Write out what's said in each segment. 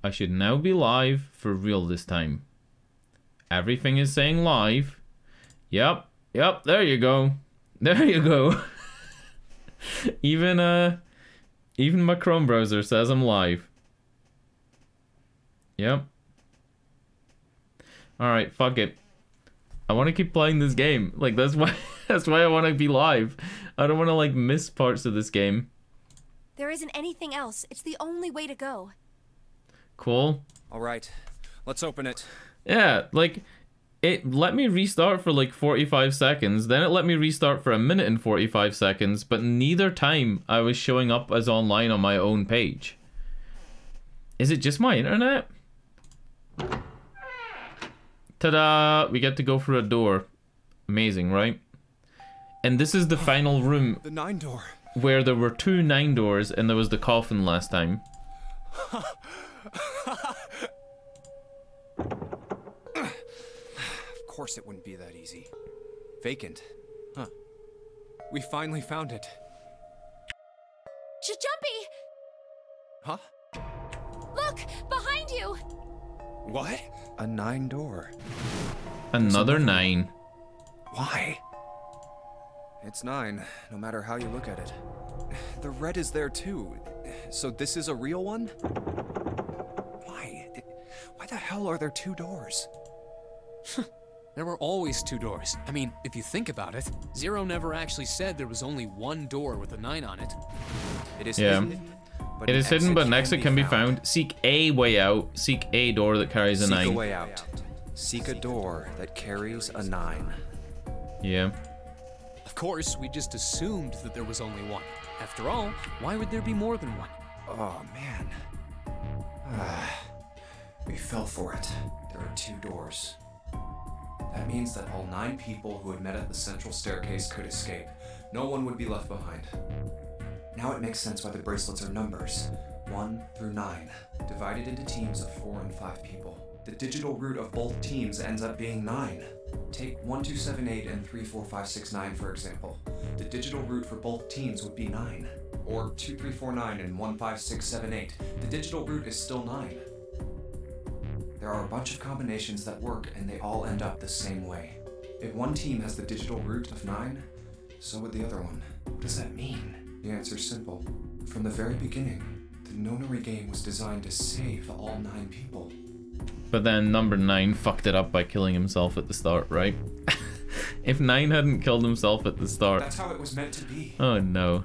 I should now be live for real this time. Everything is saying live. Yep, there you go. There you go. Even my Chrome browser says I'm live. Yep. Alright, fuck it. I want to keep playing this game. Like, that's why I want to be live. I don't want to, like, miss parts of this game. There isn't anything else. It's the only way to go. Cool. Alright, let's open it. Yeah, like, it let me restart for like 45 seconds, then it let me restart for 1 minute and 45 seconds, but neither time I was showing up as online on my own page. Is it just my internet? Ta-da! We get to go through a door. Amazing, right? And this is the final room. The 9 door. Where there were 2 9 doors and there was the coffin last time. Of course it wouldn't be that easy. Vacant. Huh. We finally found it. Jumpy! Huh? Look! Behind you! What? A 9 door. Another 9. Why? It's 9, no matter how you look at it. The red is there too. So this is a real one? Why? Why the hell are there 2 doors? There were always 2 doors. I mean, if you think about it, Zero never actually said there was only 1 door with a 9 on it. It is hidden. It is hidden, but an exit can be found. Seek a way out. Seek a door that carries a 9. Seek a way out. Seek a door that carries a 9. Yeah. Of course, we just assumed that there was only 1. After all, why would there be more than 1? Oh, man. We fell for it. There are 2 doors. That means that all 9 people who had met at the central staircase could escape. No one would be left behind. Now it makes sense why the bracelets are numbers. 1 through 9, divided into teams of 4 and 5 people. The digital root of both teams ends up being 9. Take 1278 and 34569 for example. The digital root for both teams would be 9. Or 2349 and 15678. The digital root is still 9. There are a bunch of combinations that work and they all end up the same way. If one team has the digital root of 9, so would the other one. What does that mean? The answer's simple. From the very beginning, the nonary game was designed to save all 9 people. But then number 9 fucked it up by killing himself at the start, right? If 9 hadn't killed himself at the start... That's how it was meant to be. Oh no.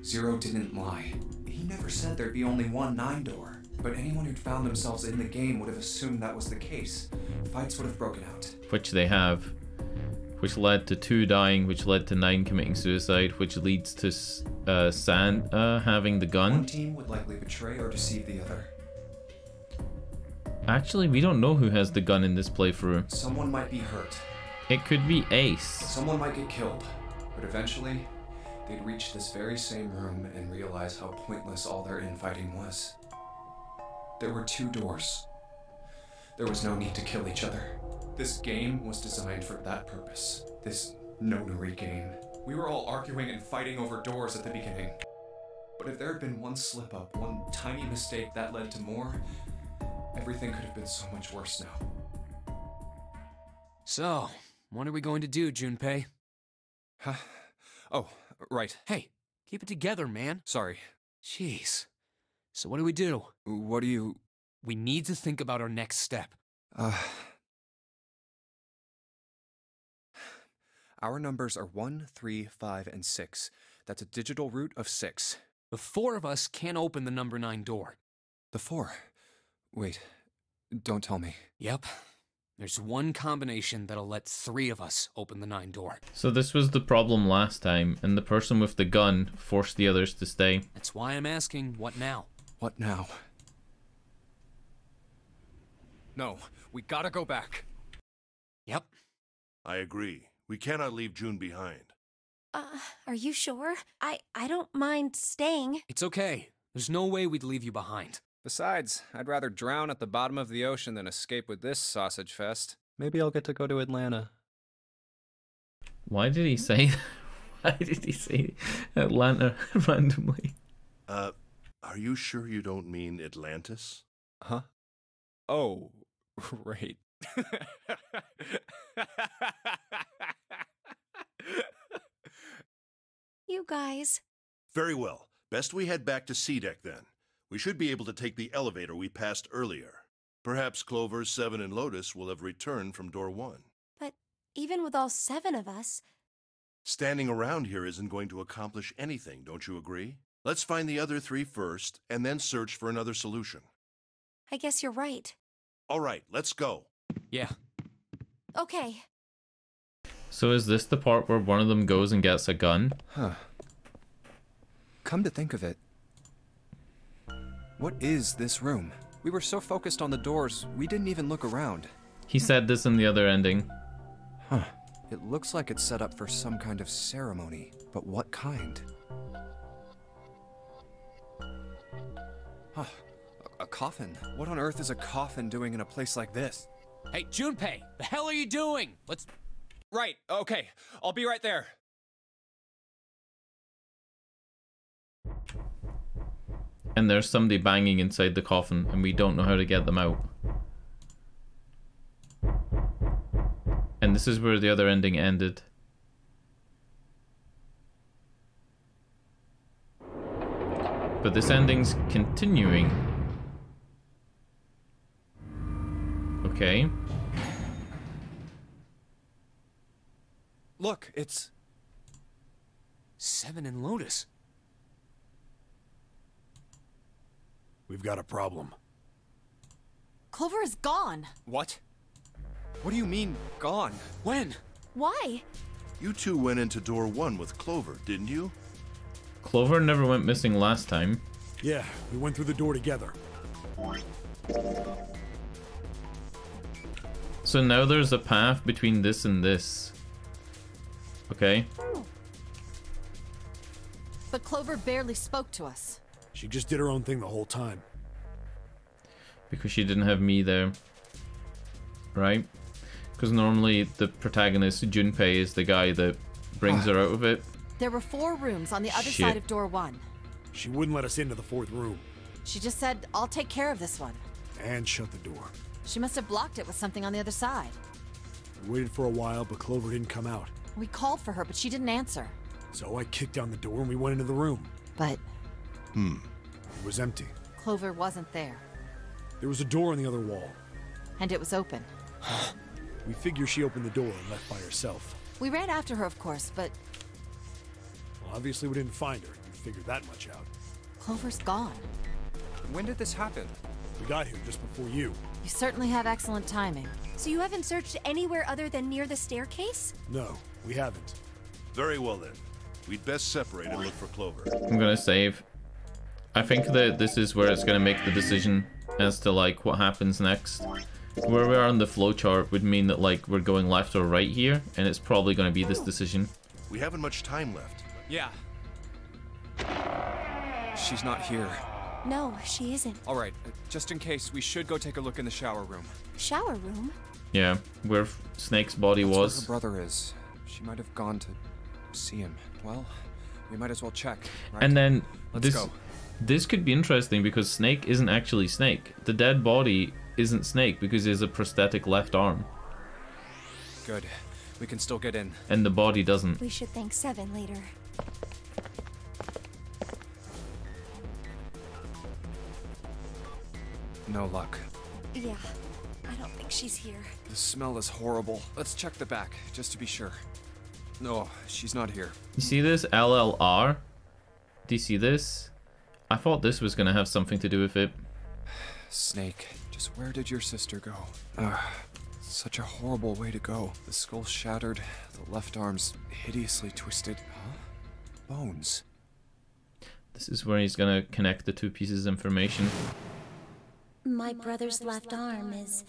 Zero didn't lie. He never said there'd be only 1 9 door. But anyone who'd found themselves in the game would have assumed that was the case. Fights would have broken out. Which they have. Which led to 2 dying, which led to 9 committing suicide, which leads to Santa having the gun. One team would likely betray or deceive the other. Actually, we don't know who has the gun in this playthrough. Someone might be hurt. It could be Ace. Someone might get killed. But eventually, they'd reach this very same room and realize how pointless all their infighting was. There were 2 doors. There was no need to kill each other. This game was designed for that purpose. This nonary game. We were all arguing and fighting over doors at the beginning. But if there had been one slip-up, one tiny mistake that led to more, everything could have been so much worse now. So, what are we going to do, Junpei? Huh? Oh, right. Hey, keep it together, man. Sorry. Jeez. So what do we do? What do you... We need to think about our next step. Our numbers are 1, 3, 5, and 6. That's a digital root of 6. The 4 of us can't open the number 9 door. The 4? Wait, don't tell me. Yep. There's one combination that'll let 3 of us open the 9 door. So this was the problem last time, and the person with the gun forced the others to stay. That's why I'm asking, what now? What now? No, we gotta go back. Yep. I agree. We cannot leave June behind. Are you sure? I don't mind staying. It's okay. There's no way we'd leave you behind. Besides, I'd rather drown at the bottom of the ocean than escape with this sausage fest. Maybe I'll get to go to Atlanta. Why did he say Why did he say Atlanta randomly? Are you sure you don't mean Atlantis? Huh? Oh, right. You guys. Very well. Best we head back to C-Deck then. We should be able to take the elevator we passed earlier. Perhaps Clover, Seven, and Lotus will have returned from door 1. But even with all 7 of us... Standing around here isn't going to accomplish anything, don't you agree? Let's find the other 3 first, and then search for another solution. I guess you're right. All right, let's go. Yeah. Okay. So is this the part where one of them goes and gets a gun? Huh. Come to think of it, what is this room? We were so focused on the doors, we didn't even look around. He said this in the other ending. Huh. It looks like it's set up for some kind of ceremony, but what kind? Huh. A coffin? What on earth is a coffin doing in a place like this? Hey, Junpei, the hell are you doing? Let's... Right, okay. I'll be right there. And there's somebody banging inside the coffin, and we don't know how to get them out. And this is where the other ending ended. But this ending's continuing. Okay. Look, it's... Seven and Lotus. We've got a problem. Clover is gone. What? What do you mean, gone? When? Why? You two went into door 1 with Clover, didn't you? Clover never went missing last time. Yeah, we went through the door together. So now there's a path between this and this. Okay. But Clover barely spoke to us. She just did her own thing the whole time. Because she didn't have me there. Right? Because normally the protagonist, Junpei, is the guy that brings her out of it. There were 4 rooms on the other Shit. side of door 1. She wouldn't let us into the 4th room. She just said, I'll take care of this one. And shut the door. She must have blocked it with something on the other side. We waited for a while, but Clover didn't come out. We called for her, but she didn't answer. So I kicked down the door and we went into the room. But It was empty. Clover wasn't there. There was a door on the other wall. And it was open. We figure she opened the door and left by herself. We ran after her, of course, but Well, obviously we didn't find her. We figured that much out. Clover's gone. When did this happen? We got here just before you. You certainly have excellent timing. So you haven't searched anywhere other than near the staircase? No, we haven't. Very well then. We'd best separate and look for Clover. I'm gonna save. I think that this is where it's gonna make the decision as to like what happens next. Where we are on the flowchart would mean that like we're going left or right here, and it's probably gonna be this decision. We haven't much time left. Yeah. She's not here. No, she isn't. All right, just in case, we should go take a look in the shower room. Shower room? Yeah, where Snake's body That's was. where her brother is. She might have gone to see him. Well, we might as well check, right? And then Let's go. this could be interesting because Snake isn't actually Snake. The dead body isn't Snake because he has a prosthetic left arm. Good. We can still get in. And the body doesn't. We should thank Seven later. No luck. Yeah, I don't think she's here. The smell is horrible. Let's check the back, just to be sure. No, she's not here. You see this LLR? Do you see this? I thought this was gonna have something to do with it. Snake, just where did your sister go? Ugh, such a horrible way to go. The skull shattered, the left arm's hideously twisted. Huh? Bones. This is where he's gonna connect the 2 pieces of information. My brother's left arm is,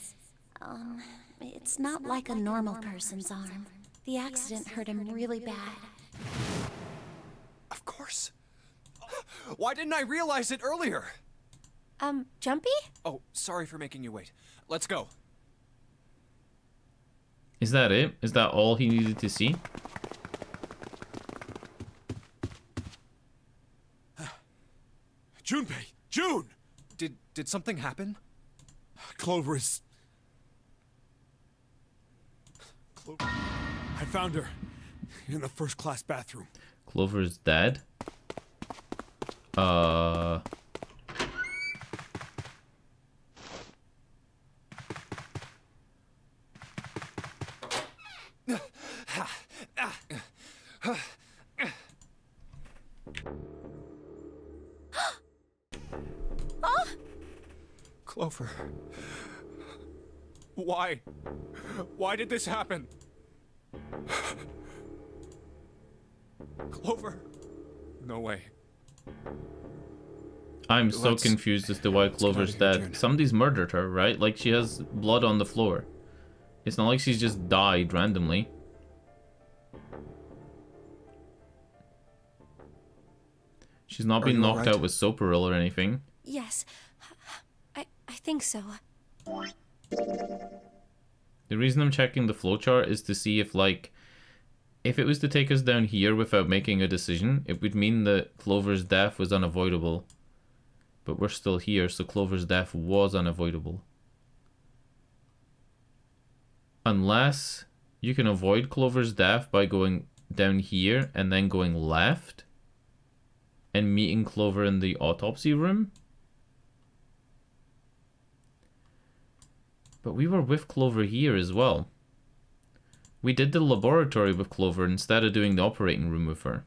it's not like a normal person's arm. The accident hurt him really bad. Of course. Why didn't I realize it earlier? Jumpy? Oh, sorry for making you wait. Let's go. Is that it? Is that all he needed to see? Junpei! June! Did something happen? Clover is... Clover... I found her in the first-class bathroom. Clover is dead? Clover. Why? Why did this happen? Clover. No way. I'm so Let's- confused as to why get Clover's out of here, dead. June. Somebody's murdered her, right? Like, she has blood on the floor. It's not like she's just died randomly. She's not Are been you knocked alright? out with Soparil or anything. Yes. I think so. The reason I'm checking the flowchart is to see if, like, if it was to take us down here without making a decision, it would mean that Clover's death was unavoidable. But we're still here, so Clover's death was unavoidable. Unless you can avoid Clover's death by going down here and then going left and meeting Clover in the autopsy room. But we were with Clover here as well. We did the laboratory with Clover instead of doing the operating room with her.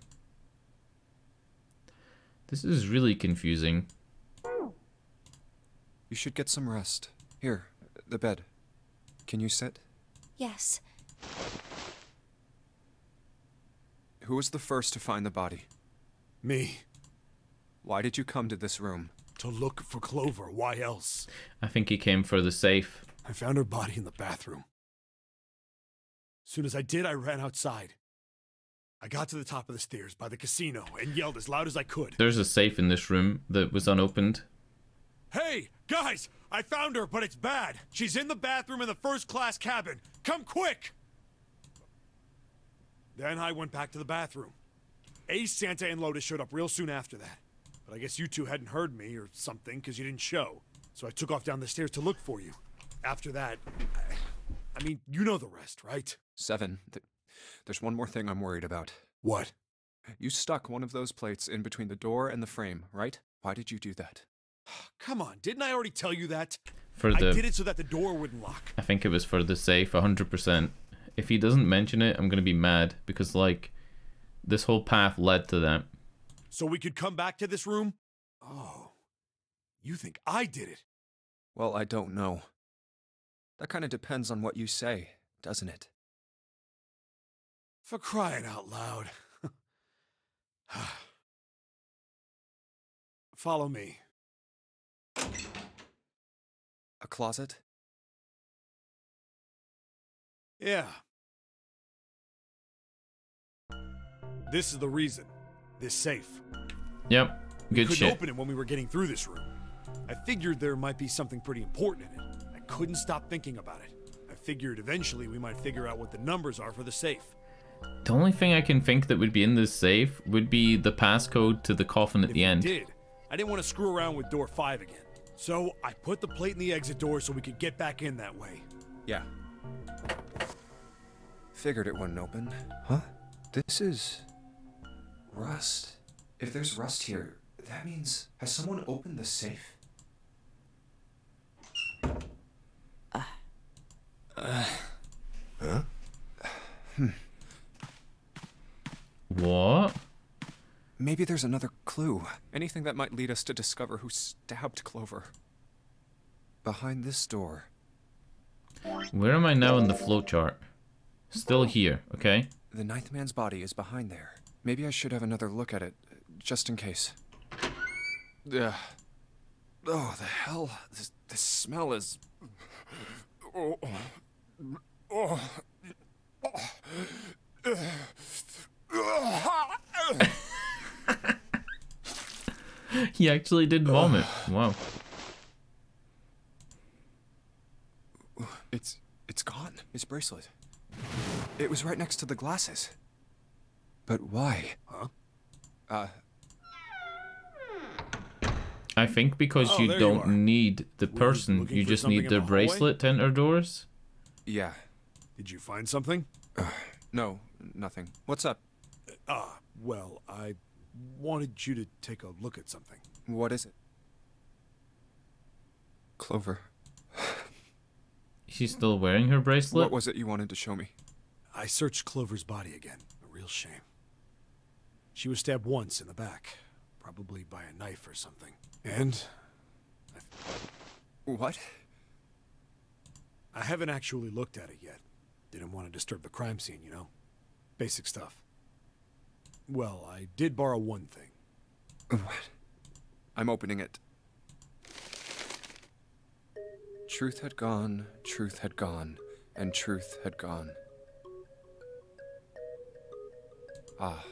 This is really confusing. You should get some rest. Here, the bed. Can you sit? Yes. Who was the first to find the body? Me. Why did you come to this room? To look for Clover. Why else? I think he came for the safe. I found her body in the bathroom. As soon as I did, I ran outside. I got to the top of the stairs by the casino and yelled as loud as I could. There's a safe in this room that was unopened. Hey, guys! I found her, but it's bad. She's in the bathroom in the first-class cabin. Come quick! Then I went back to the bathroom. Ace, Santa, and Lotus showed up real soon after that. But I guess you two hadn't heard me or something because you didn't show. So I took off down the stairs to look for you. After that, I mean, you know the rest, right? 7. There's one more thing I'm worried about. What? You stuck one of those plates in between the door and the frame, right? Why did you do that? Come on, didn't I already tell you that? For I did the, it so that the door wouldn't lock. I think it was for the safe, 100%. If he doesn't mention it, I'm gonna be mad because, like, this whole path led to that. So we could come back to this room? Oh, you think I did it? Well, I don't know. That kind of depends on what you say, doesn't it? For crying out loud. Follow me. A closet? Yeah. This is the reason. This safe. Yep, We good couldn't shit. open it when we were getting through this room. I figured there might be something pretty important in it. I couldn't stop thinking about it. I figured eventually we might figure out what the numbers are for the safe. The only thing I can think that would be in this safe would be the passcode to the coffin at If the we end. did, I didn't want to screw around with door 5 again. So I put the plate in the exit door so we could get back in that way. Yeah. Figured it wouldn't open. Huh? This is... rust. If there's rust here, that means... has someone opened the safe? Huh? What? Maybe there's another clue. Anything that might lead us to discover who stabbed Clover. Behind this door. Where am I now in the flowchart? Still here, okay? The 9th man's body is behind there. Maybe I should have another look at it, just in case. Ugh. Oh, the hell? This smell is... Oh. Oh. He actually did vomit. Wow. It's gone. His bracelet. It was right next to the glasses. But why? Huh? I think because Oh, you there you don't are. need the Were you person, looking you for just something need in their the hallway? bracelet to enter doors. Yeah. Did you find something? No, nothing. What's up? Well, I wanted you to take a look at something. What is it? Clover. She's still wearing her bracelet? What was it you wanted to show me? I searched Clover's body again. A real shame. She was stabbed once in the back, probably by a knife or something. And What? I haven't actually looked at it yet. Didn't want to disturb the crime scene, you know? Basic stuff. Well, I did borrow one thing. What? I'm opening it. Truth had gone, and truth had gone. Ah,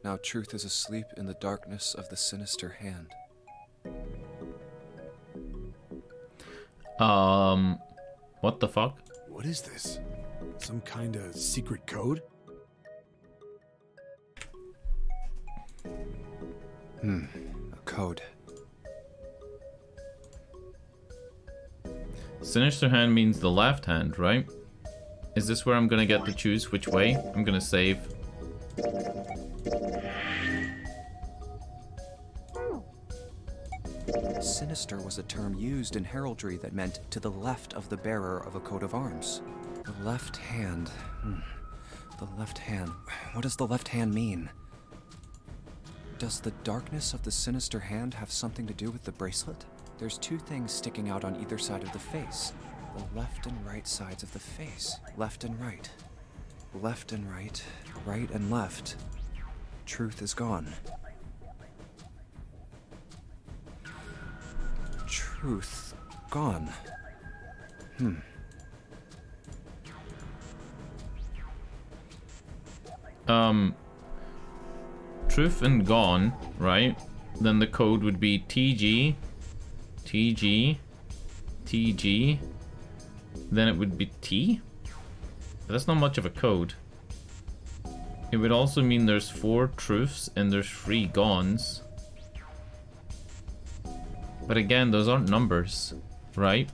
now truth is asleep in the darkness of the sinister hand. What the fuck? What is this? Some kind of secret code? A code. Sinister hand means the left hand, right? Is this where I'm gonna get to choose which way? I'm gonna save. Sinister was a term used in heraldry that meant to the left of the bearer of a coat of arms. The left hand. The left hand. What does the left hand mean? Does the darkness of the sinister hand have something to do with the bracelet? There's two things sticking out on either side of the face. The left and right sides of the face. Left and right. Left and right. Right and left. Truth is gone. Truth gone. Truth and gone, right? Then the code would be TG, TG, TG. Then it would be T? That's not much of a code. It would also mean there's 4 truths and there's 3 gones. But again, those aren't numbers, right?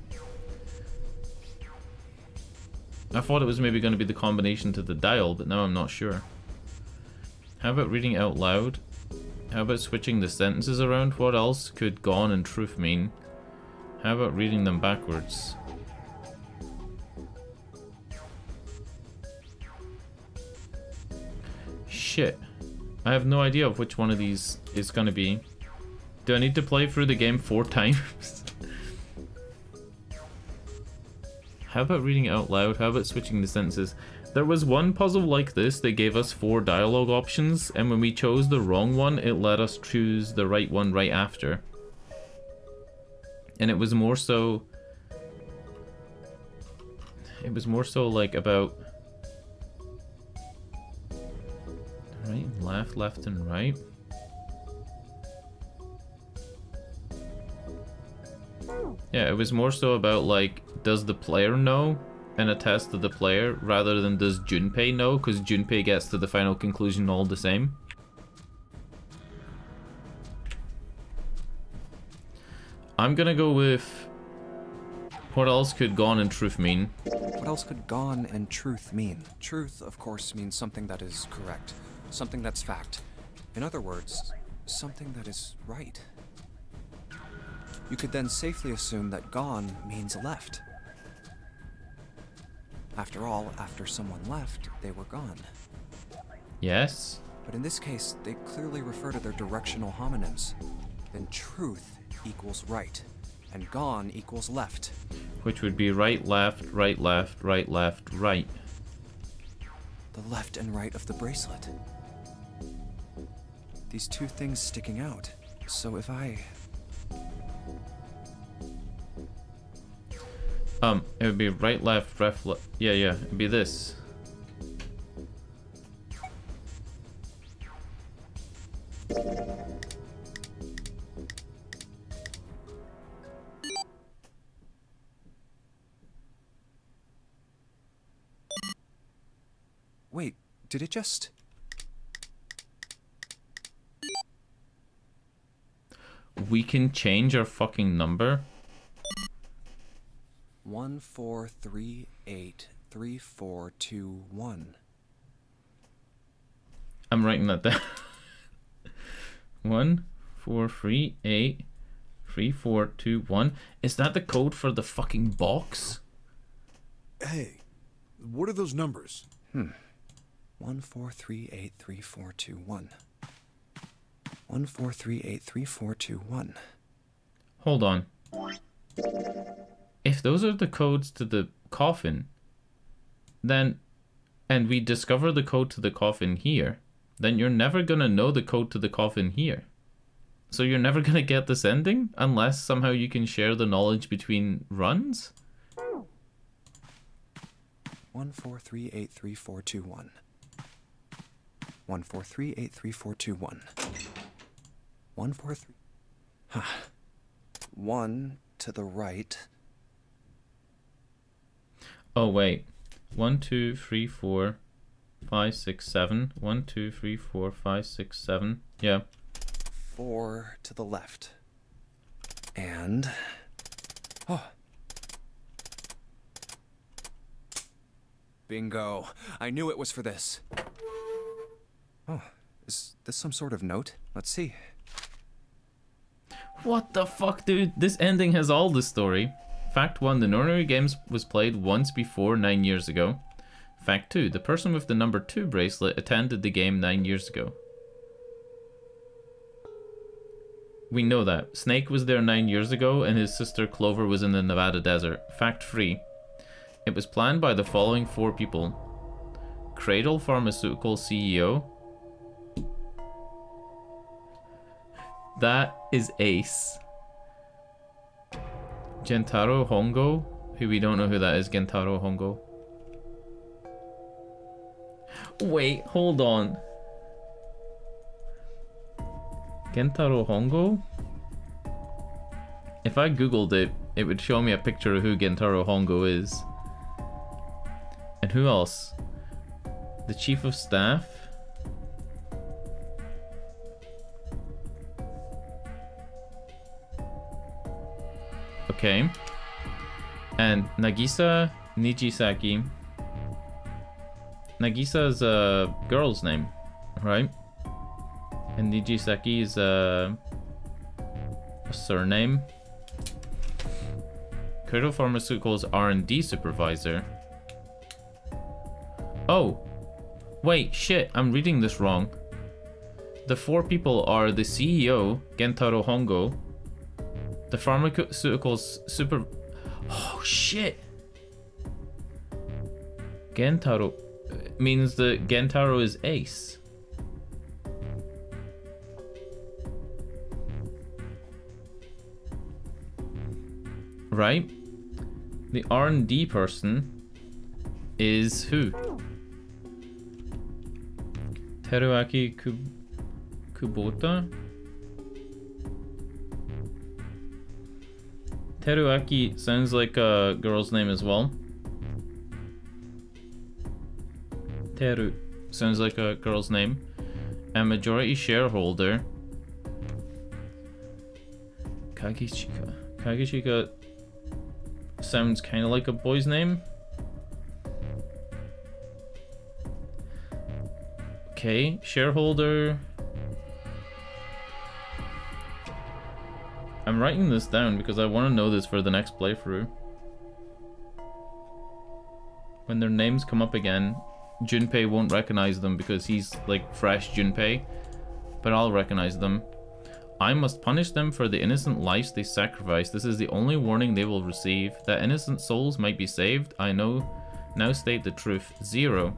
I thought it was maybe going to be the combination to the dial, but now I'm not sure. How about reading out loud? How about switching the sentences around? What else could gone and truth mean? How about reading them backwards? Shit. I have no idea of which one of these is going to be. Do I need to play through the game 4 times? How about reading it out loud? How about switching the sentences? There was one puzzle like this that gave us 4 dialogue options, and when we chose the wrong one, it let us choose the right one right after. And it was more so... It was more so like about... Right, left, left, and right. Yeah, it was more so about like, does the player know and attest to the player rather than does Junpei know, because Junpei gets to the final conclusion all the same. I'm gonna go with what else could gone and truth mean? What else could gone and truth mean? Truth, of course, means something that is correct, something that's fact. In other words, something that is right. You could then safely assume that gone means left. After all, after someone left, they were gone. Yes. But in this case, they clearly refer to their directional homonyms. Then truth equals right, and gone equals left. Which would be right, left, right, left, right, left, right. The left and right of the bracelet. These two things sticking out. So if I... It would be right, left, yeah, it'd be this. Wait, did it we can change our fucking number? 14383421. I'm writing that down. 14383421. Is that the code for the fucking box? Hey, what are those numbers? 14383421. 14383421. Hold on. If those are the codes to the coffin, then, and we discover the code to the coffin here, then you're never gonna know the code to the coffin here. So you're never gonna get this ending unless somehow you can share the knowledge between runs? 14383421. 14383421. 143. One to the right. Oh wait. 1, 2, 3, 4, 5, 6, 7. 1, 2, 3, 4, 5, 6, 7. Yeah. 4 to the left. And... oh. Bingo. I knew it was for this. Oh, is this some sort of note? Let's see. What the fuck, dude? This ending has all the story. Fact 1, the nonary games was played once before 9 years ago. Fact 2, the person with the number 2 bracelet attended the game 9 years ago. We know that. Snake was there 9 years ago and his sister Clover was in the Nevada desert. Fact 3, it was planned by the following 4 people. Cradle Pharmaceutical CEO. That is Ace. Gentaro Hongo, who we don't know who that is. Gentaro Hongo. Wait, hold on. Gentaro Hongo? If I googled it, it would show me a picture of who Gentaro Hongo is. And who else? The Chief of Staff? Okay. And Nagisa Nijisaki. Nagisa is a girl's name, right? And Nijisaki is a surname. Cradle Pharmaceuticals R&D supervisor. Oh, wait, shit, I'm reading this wrong. The 4 people are the CEO, Gentaro Hongo, the pharmaceuticals super... oh, shit! Gentaro means the Gentaro is Ace. Right? The R&D person is who? Teruaki Kubota? Teruaki sounds like a girl's name as well. Teru sounds like a girl's name. A majority shareholder. Kagichika. Kagichika sounds kind of like a boy's name. Okay, shareholder. I'm writing this down because I want to know this for the next playthrough. When their names come up again, Junpei won't recognize them because he's like fresh Junpei, but I'll recognize them. I must punish them for the innocent lives they sacrificed. This is the only warning they will receive. That innocent souls might be saved. I know. Now state the truth. 0.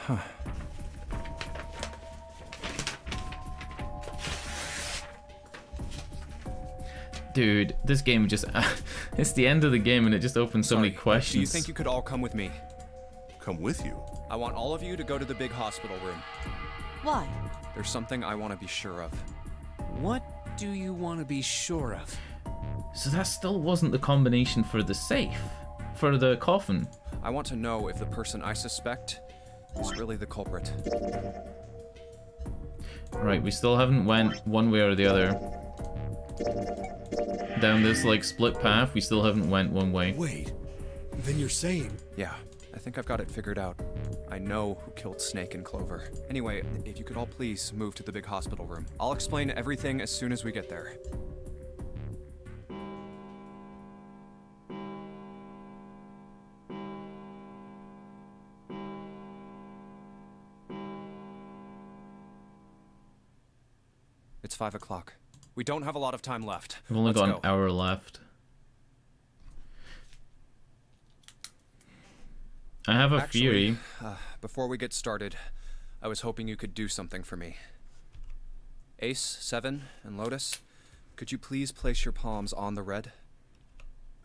Huh. Dude, this game just... it's the end of the game and it just opens so many questions. Do you think you could all come with me? Come with you? I want all of you to go to the big hospital room. Why? There's something I want to be sure of. What do you want to be sure of? So that still wasn't the combination for the safe. For the coffin. I want to know if the person I suspect is really the culprit. Right, we still haven't went one way or the other. Down this, like, split path, we still haven't went one way. Wait, then you're saying... Yeah, I think I've got it figured out. I know who killed Snake and Clover. Anyway, if you could all please move to the big hospital room. I'll explain everything as soon as we get there. It's 5 o'clock. We don't have a lot of time left. We've only Let's got go. an hour left. I have a theory. Before we get started, I was hoping you could do something for me. Ace, 7, and Lotus, could you please place your palms on the red?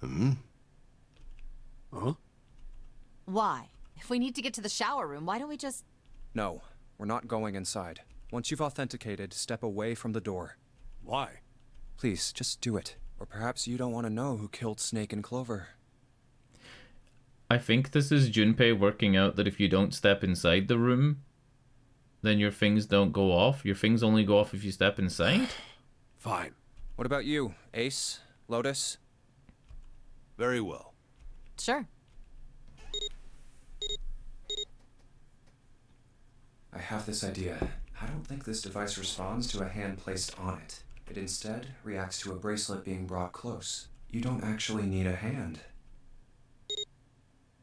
Huh? Why? If we need to get to the shower room, why don't we just... No, we're not going inside. Once you've authenticated, step away from the door. Why? Please, just do it. Or perhaps you don't want to know who killed Snake and Clover. I think this is Junpei working out that if you don't step inside the room, then your things don't go off. Your things only go off if you step inside? Fine. What about you, Ace, Lotus? Very well. Sure. I have this idea. I don't think this device responds to a hand placed on it. It instead reacts to a bracelet being brought close. You don't actually need a hand.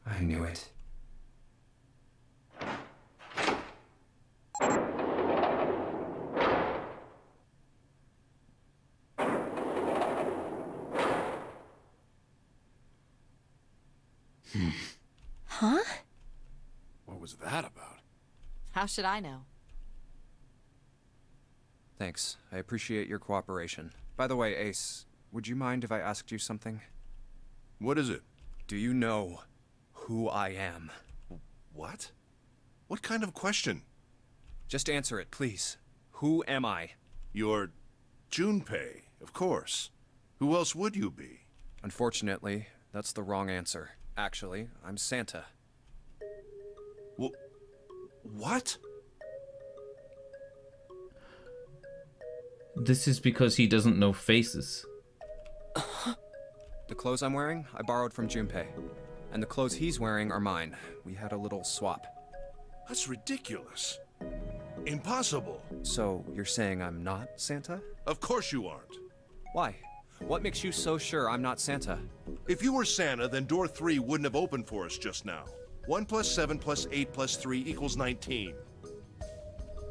I knew it. Huh? What was that about? How should I know? Thanks. I appreciate your cooperation. By the way, Ace, would you mind if I asked you something? What is it? Do you know who I am? What? What kind of question? Just answer it, please. Who am I? You're Junpei, of course. Who else would you be? Unfortunately, that's the wrong answer. Actually, I'm Santa. What? This is because he doesn't know faces. The clothes I'm wearing, I borrowed from Junpei. And the clothes he's wearing are mine. We had a little swap. That's ridiculous. Impossible. So, you're saying I'm not Santa? Of course you aren't. Why? What makes you so sure I'm not Santa? If you were Santa, then door 3 wouldn't have opened for us just now. 1 plus 7 plus 8 plus 3 equals 19.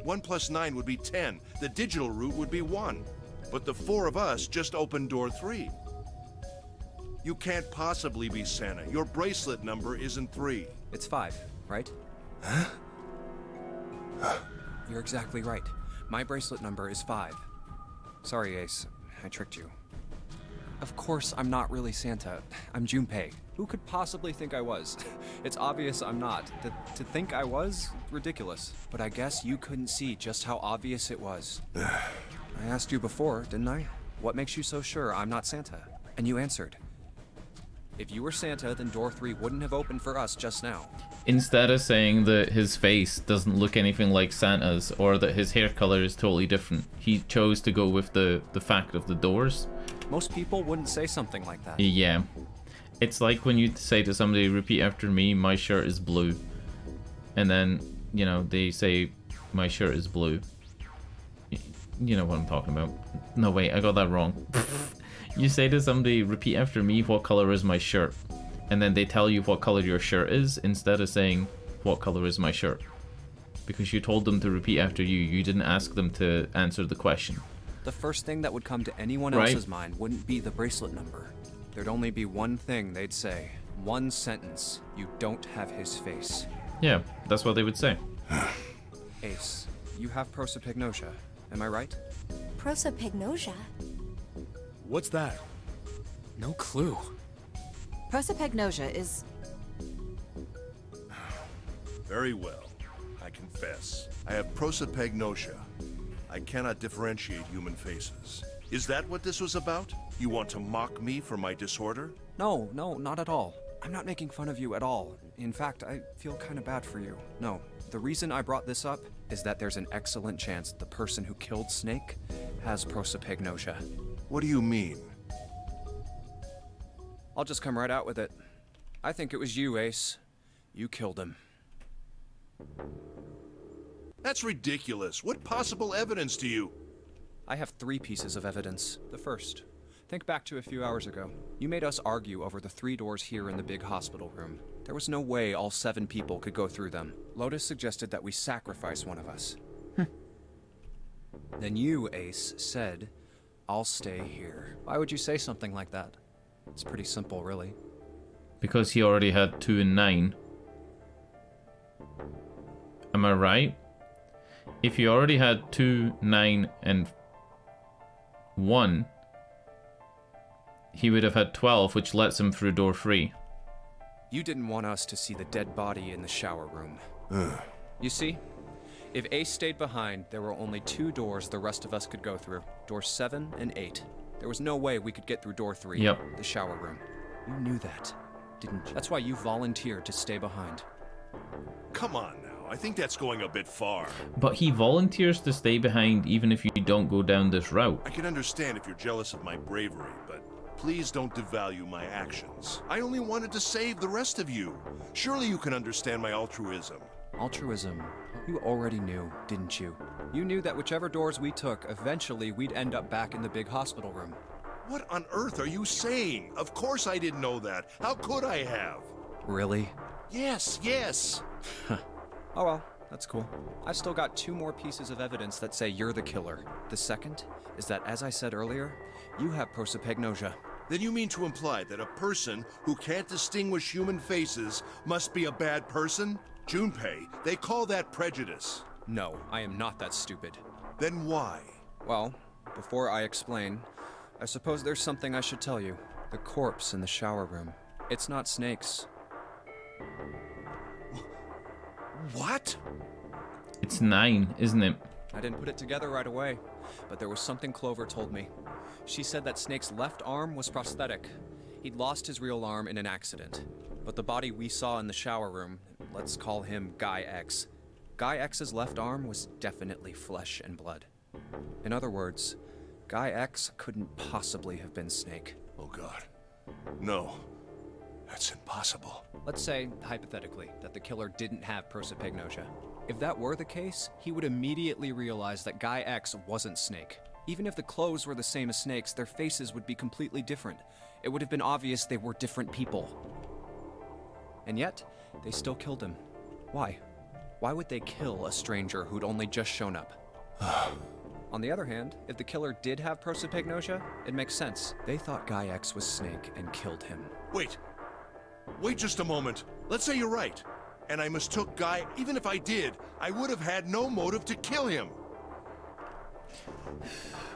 1 plus 9 would be 10. The digital route would be 1. But the 4 of us just opened door 3. You can't possibly be Santa. Your bracelet number isn't 3. It's 5, right? Huh? You're exactly right. My bracelet number is 5. Sorry, Ace. I tricked you. Of course I'm not really Santa. I'm Junpei. Who could possibly think I was? It's obvious I'm not. To think I was? Ridiculous. But I guess you couldn't see just how obvious it was. I asked you before, didn't I? What makes you so sure I'm not Santa? And you answered. If you were Santa, then door 3 wouldn't have opened for us just now. Instead of saying that his face doesn't look anything like Santa's or that his hair color is totally different, he chose to go with the fact of the doors. Most people wouldn't say something like that. Yeah. It's like when you say to somebody, repeat after me, my shirt is blue. And then, you know, they say, my shirt is blue. You know what I'm talking about. No, wait, I got that wrong. You say to somebody, repeat after me, what color is my shirt? And then they tell you what color your shirt is, instead of saying, what color is my shirt? Because you told them to repeat after you, you didn't ask them to answer the question. The first thing that would come to anyone else's mind wouldn't be the bracelet number. There'd only be one thing they'd say. One sentence. You don't have his face. Yeah, that's what they would say. Ace, you have prosopagnosia. Am I right? Prosopagnosia? What's that? No clue. Prosopagnosia is... Very well. I confess. I have prosopagnosia. I cannot differentiate human faces. Is that what this was about? You want to mock me for my disorder? No, not at all. I'm not making fun of you at all. In fact, I feel kind of bad for you. No, The reason I brought this up is that there's an excellent chance the person who killed Snake has prosopagnosia. What do you mean? I'll just come right out with it. I think it was you, Ace. You killed him. That's ridiculous. What possible evidence do you... I have 3 pieces of evidence. The first. Think back to a few hours ago. You made us argue over the 3 doors here in the big hospital room. There was no way all 7 people could go through them. Lotus suggested that we sacrifice one of us. Then you, Ace, said, I'll stay here. Why would you say something like that? It's pretty simple, really. Because he already had 2 and 9. Am I right? If he already had 2, 9, and 1, he would have had 12, which lets him through door 3. You didn't want us to see the dead body in the shower room. You see, if Ace stayed behind, there were only 2 doors the rest of us could go through. Doors 7 and 8. There was no way we could get through door 3, the shower room. You knew that, didn't you? That's why you volunteered to stay behind. Come on now. I think that's going a bit far. But he volunteers to stay behind even if you don't go down this route. I can understand if you're jealous of my bravery, but please don't devalue my actions. I only wanted to save the rest of you. Surely you can understand my altruism. Altruism? You already knew, didn't you? You knew that whichever doors we took, eventually we'd end up back in the big hospital room. What on earth are you saying? Of course I didn't know that. How could I have? Really? Yes, yes. Oh well, that's cool. I've still got 2 more pieces of evidence that say you're the killer. The second is that, as I said earlier, you have prosopagnosia. Then you mean to imply that a person who can't distinguish human faces must be a bad person? Junpei, they call that prejudice. No, I am not that stupid. Then why? Well, before I explain, I suppose there's something I should tell you. The corpse in the shower room. It's not Snake's. What? It's 9, isn't it? I didn't put it together right away, but there was something Clover told me. She said that Snake's left arm was prosthetic. He'd lost his real arm in an accident. But the body we saw in the shower room, let's call him Guy X. Guy X's left arm was definitely flesh and blood. In other words, Guy X couldn't possibly have been Snake. Oh God. No. That's impossible. Let's say, hypothetically, that the killer didn't have prosopagnosia. If that were the case, he would immediately realize that Guy X wasn't Snake. Even if the clothes were the same as Snake's, their faces would be completely different. It would have been obvious they were different people. And yet, they still killed him. Why? Why would they kill a stranger who'd only just shown up? On the other hand, if the killer did have prosopagnosia, it makes sense. They thought Guy X was Snake and killed him. Wait. Wait just a moment. Let's say you're right. And I mistook Guy. Even if I did, I would have had no motive to kill him.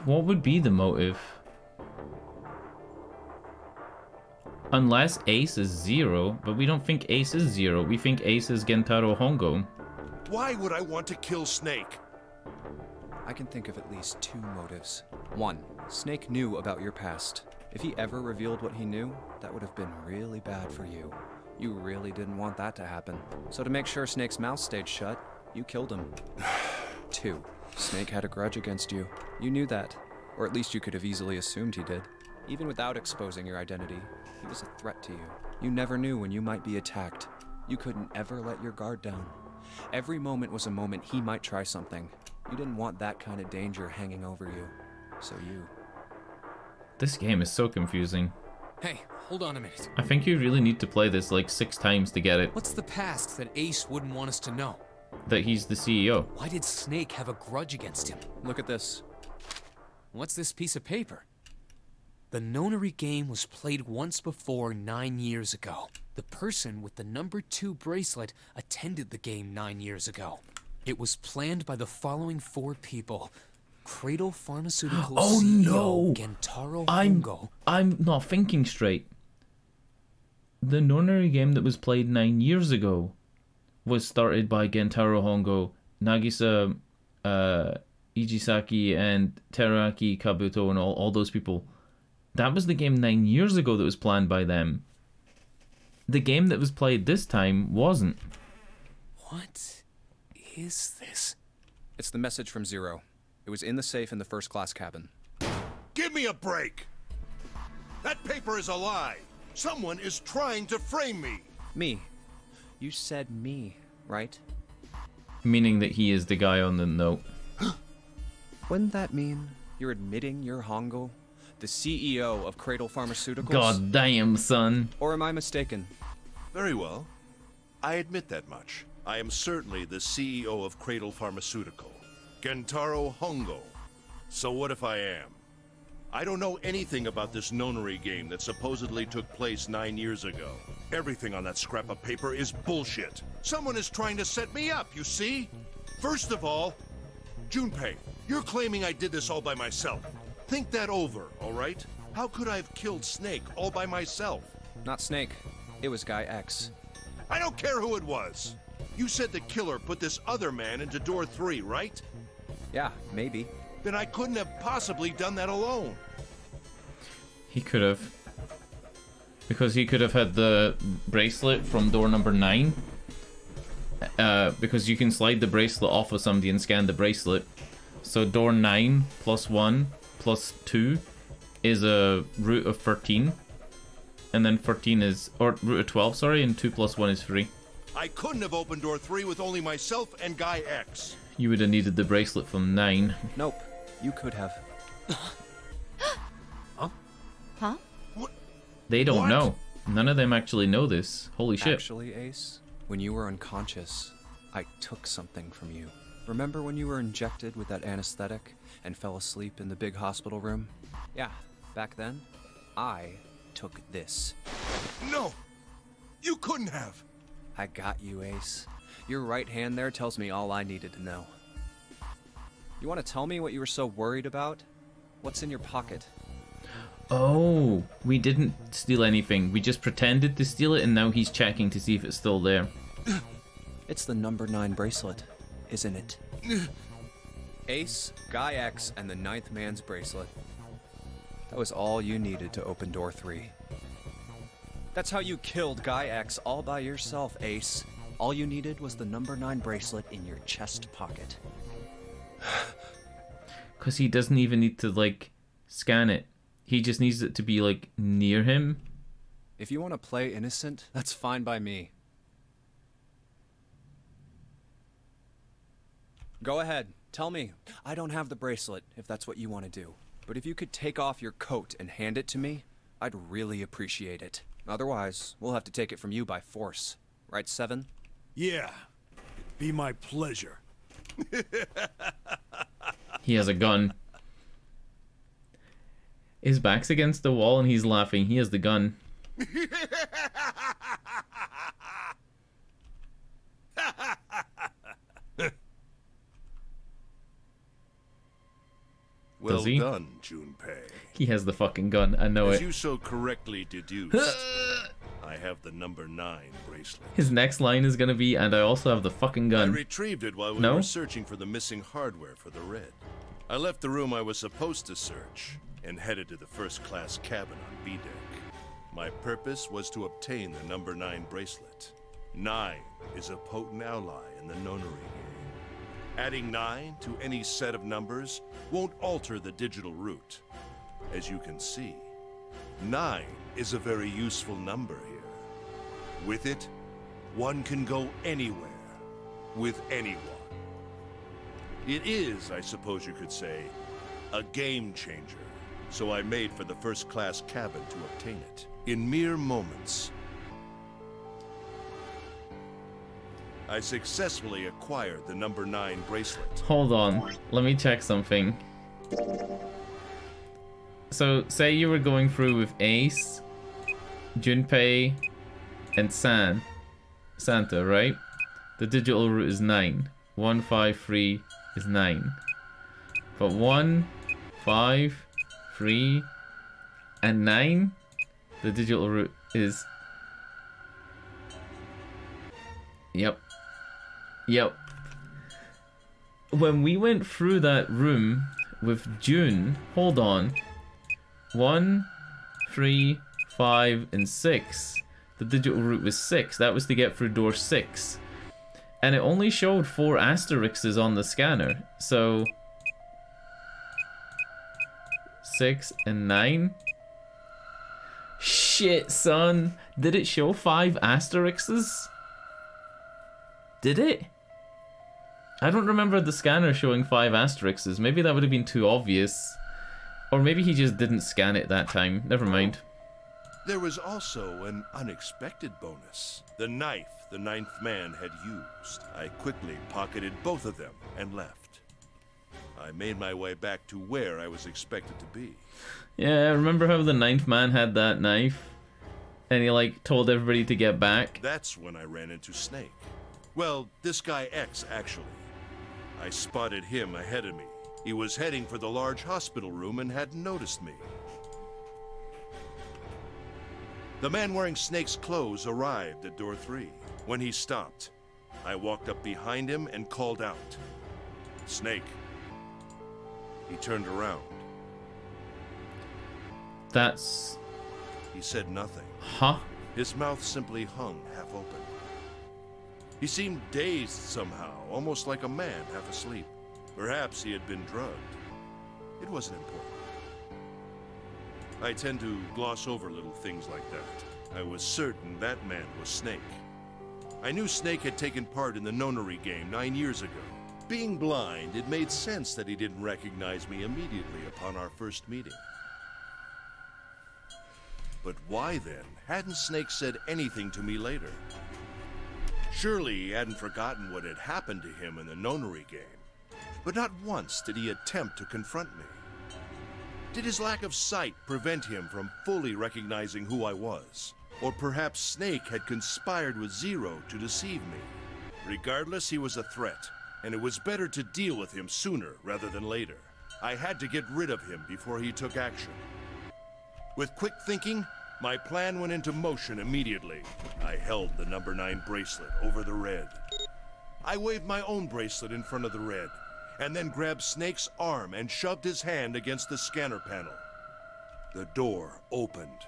What would be the motive? Unless Ace is 0, but we don't think Ace is 0. We think Ace is Gentaro Hongo. Why would I want to kill Snake? I can think of at least 2 motives. 1, Snake knew about your past. If he ever revealed what he knew, that would have been really bad for you. You really didn't want that to happen. So to make sure Snake's mouth stayed shut, you killed him. 2, Snake had a grudge against you. You knew that, or at least you could have easily assumed he did. Even without exposing your identity, he was a threat to you. You never knew when you might be attacked. You couldn't ever let your guard down. Every moment was a moment he might try something. You didn't want that kind of danger hanging over you. So you... This game is so confusing. Hey, hold on a minute. I think you really need to play this like 6 times to get it. What's the past that Ace wouldn't want us to know? That he's the CEO. Why did Snake have a grudge against him? Look at this. What's this piece of paper? The nonary game was played once before 9 years ago. The person with the number 2 bracelet attended the game 9 years ago. It was planned by the following 4 people. Cradle Pharmaceuticals Oh CEO no! Gentaro I'm Hongo. not thinking straight. The nonary game that was played 9 years ago was started by Gentaro Hongo, Nagisa Ijisaki, and Teraki Kabuto, and all those people. That was the game 9 years ago that was planned by them. The game that was played this time wasn't. What is this? It's the message from Zero. It was in the safe in the first class cabin. Give me a break! That paper is a lie! Someone is trying to frame me! Me. You said me, right? Meaning that he is the guy on the note. Wouldn't that mean you're admitting you're Hongo, the CEO of Cradle Pharmaceuticals? God damn, son. Or am I mistaken? Very well. I admit that much. I am certainly the CEO of Cradle Pharmaceutical, Gentaro Hongo. So what if I am? I don't know anything about this nonary game that supposedly took place 9 years ago. Everything on that scrap of paper is bullshit. Someone is trying to set me up, you see? First of all, Junpei, you're claiming I did this all by myself. Think that over, all right? How could I have killed Snake all by myself? Not Snake. It was Guy X. I don't care who it was. You said the killer put this other man into door 3, right? Yeah, maybe. Then I couldn't have possibly done that alone. He could have. Because he could have had the bracelet from door number 9. Because you can slide the bracelet off of somebody and scan the bracelet. So door 9 plus 1 plus 2 is a root of 13. And then 13 is, or root of 12, sorry, and 2 plus 1 is 3. I couldn't have opened door 3 with only myself and Guy X. You would have needed the bracelet from 9. Nope. You could have. Huh? They don't What? know. None of them actually know this. Holy shit. Actually, Ace, when you were unconscious, I took something from you. Remember when you were injected with that anesthetic and fell asleep in the big hospital room? Yeah, back then, I took this. No! You couldn't have! I got you, Ace. Your right hand there tells me all I needed to know. You want to tell me what you were so worried about? What's in your pocket? Oh, we didn't steal anything. We just pretended to steal it, and now he's checking to see if it's still there. It's the number 9 bracelet, isn't it? Ace, Guy X, and the 9th man's bracelet. That was all you needed to open door 3. That's how you killed Guy X all by yourself, Ace. All you needed was the number 9 bracelet in your chest pocket. Because he doesn't even need to, like, scan it. He just needs it to be, like, near him. If you want to play innocent, that's fine by me. Go ahead, tell me. I don't have the bracelet, if that's what you want to do. But if you could take off your coat and hand it to me, I'd really appreciate it. Otherwise, we'll have to take it from you by force. Right, Seven? Yeah. Be my pleasure. He has a gun. His back's against the wall and he's laughing. He has the gun. Well Does he? done, Junpei. He has the fucking gun. I know As it. you so correctly deduced, I have the number 9 bracelet. His next line is gonna be, and I also have the fucking I gun. retrieved it while we No? were searching for the missing hardware for the Red. I left the room I was supposed to search and headed to the first-class cabin on B deck. My purpose was to obtain the number 9 bracelet. 9 is a potent ally in the nonary game. Adding 9 to any set of numbers won't alter the digital root. As you can see, 9 is a very useful number here. With it, one can go anywhere, with anyone. It is, I suppose you could say, a game changer. So I made for the first-class cabin to obtain it. In mere moments, I successfully acquired the number 9 bracelet. Hold on. Let me check something. So, say you were going through with Ace, Junpei, and Santa, right? The digital root is 9. 153 is 9. But 1, 5, 3, and 9, the digital root is... Yep. When we went through that room with June, hold on. 1, 3, 5, and 6. The digital root was 6. That was to get through door 6. And it only showed 4 asterisks on the scanner. So 6 and 9. Shit, son. Did it show 5 asterisks? Did it? I don't remember the scanner showing 5 asterisks. Maybe that would have been too obvious. Or maybe he just didn't scan it that time. Never mind. There was also an unexpected bonus. The knife the 9th man had used. I quickly pocketed both of them and left. I made my way back to where I was expected to be. Yeah, remember how the 9th man had that knife? And he, like, told everybody to get back? That's when I ran into Snake. Well, this guy X, actually. I spotted him ahead of me. He was heading for the large hospital room and hadn't noticed me. The man wearing Snake's clothes arrived at door 3. When he stopped, I walked up behind him and called out, "Snake." He turned around. That's... He said nothing. Huh? His mouth simply hung half open. He seemed dazed somehow, almost like a man half asleep. Perhaps he had been drugged. It wasn't important. I tend to gloss over little things like that. I was certain that man was Snake. I knew Snake had taken part in the nonary game 9 years ago. Being blind, it made sense that he didn't recognize me immediately upon our first meeting. But why then hadn't Snake said anything to me later? Surely he hadn't forgotten what had happened to him in the nonary game. But not once did he attempt to confront me. Did his lack of sight prevent him from fully recognizing who I was? Or perhaps Snake had conspired with Zero to deceive me? Regardless, he was a threat, and it was better to deal with him sooner rather than later. I had to get rid of him before he took action. With quick thinking, my plan went into motion immediately. I held the number 9 bracelet over the red. I waved my own bracelet in front of the red, and then grabbed Snake's arm and shoved his hand against the scanner panel. The door opened.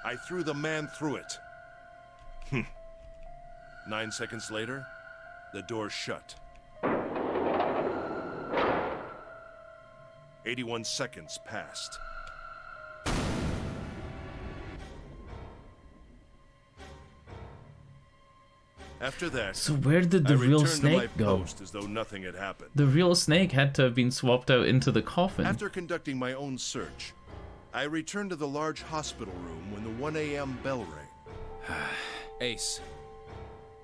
I threw the man through it. 9 seconds later, the door shut. 81 seconds passed. After that, so where did the real Snake go? Post as though nothing had happened. The real Snake had to have been swapped out into the coffin. After conducting my own search, I returned to the large hospital room when the 1 a.m. bell rang. Ace,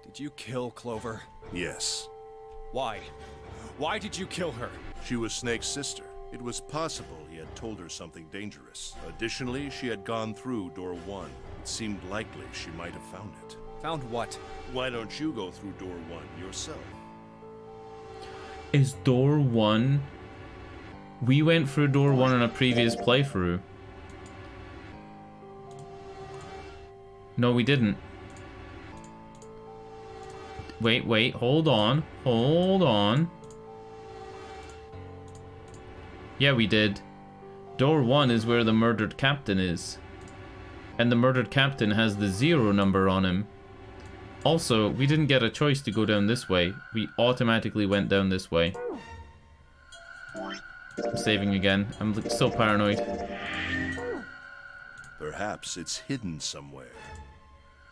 did you kill Clover? Yes. Why? Why did you kill her? She was Snake's sister. It was possible he had told her something dangerous. Additionally, she had gone through door 1. It seemed likely she might have found it. Found what? Why don't you go through door 1 yourself? Is door 1... We went through door 1 in a previous playthrough. No, we didn't. Wait, hold on. Hold on. Yeah, we did. Door 1 is where the murdered captain is. And the murdered captain has the 0 number on him. Also, we didn't get a choice to go down this way. We automatically went down this way. I'm saving again. I'm so paranoid. Perhaps it's hidden somewhere.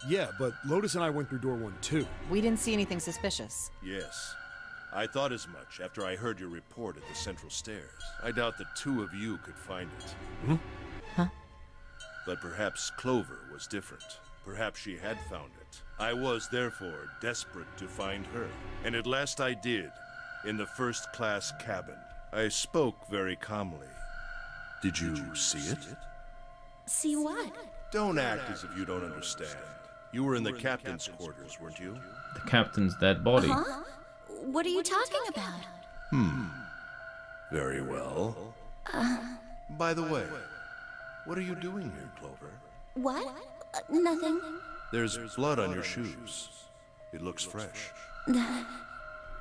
Yeah, but Lotus and I went through door 1 too. We didn't see anything suspicious. Yes. I thought as much after I heard your report at the central stairs. I doubt the 2 of you could find it. Huh? But perhaps Clover was different. Perhaps she had found it. I was, therefore, desperate to find her. And at last I did, in the first-class cabin. I spoke very calmly. Did you see it? See what? Don't act as if you don't understand. You were in the captain's quarters, weren't you? The captain's dead body. Huh? What are you talking about? Very well. By the way, what are you doing here, Clover? What? Nothing. There's blood on your shoes. It looks fresh.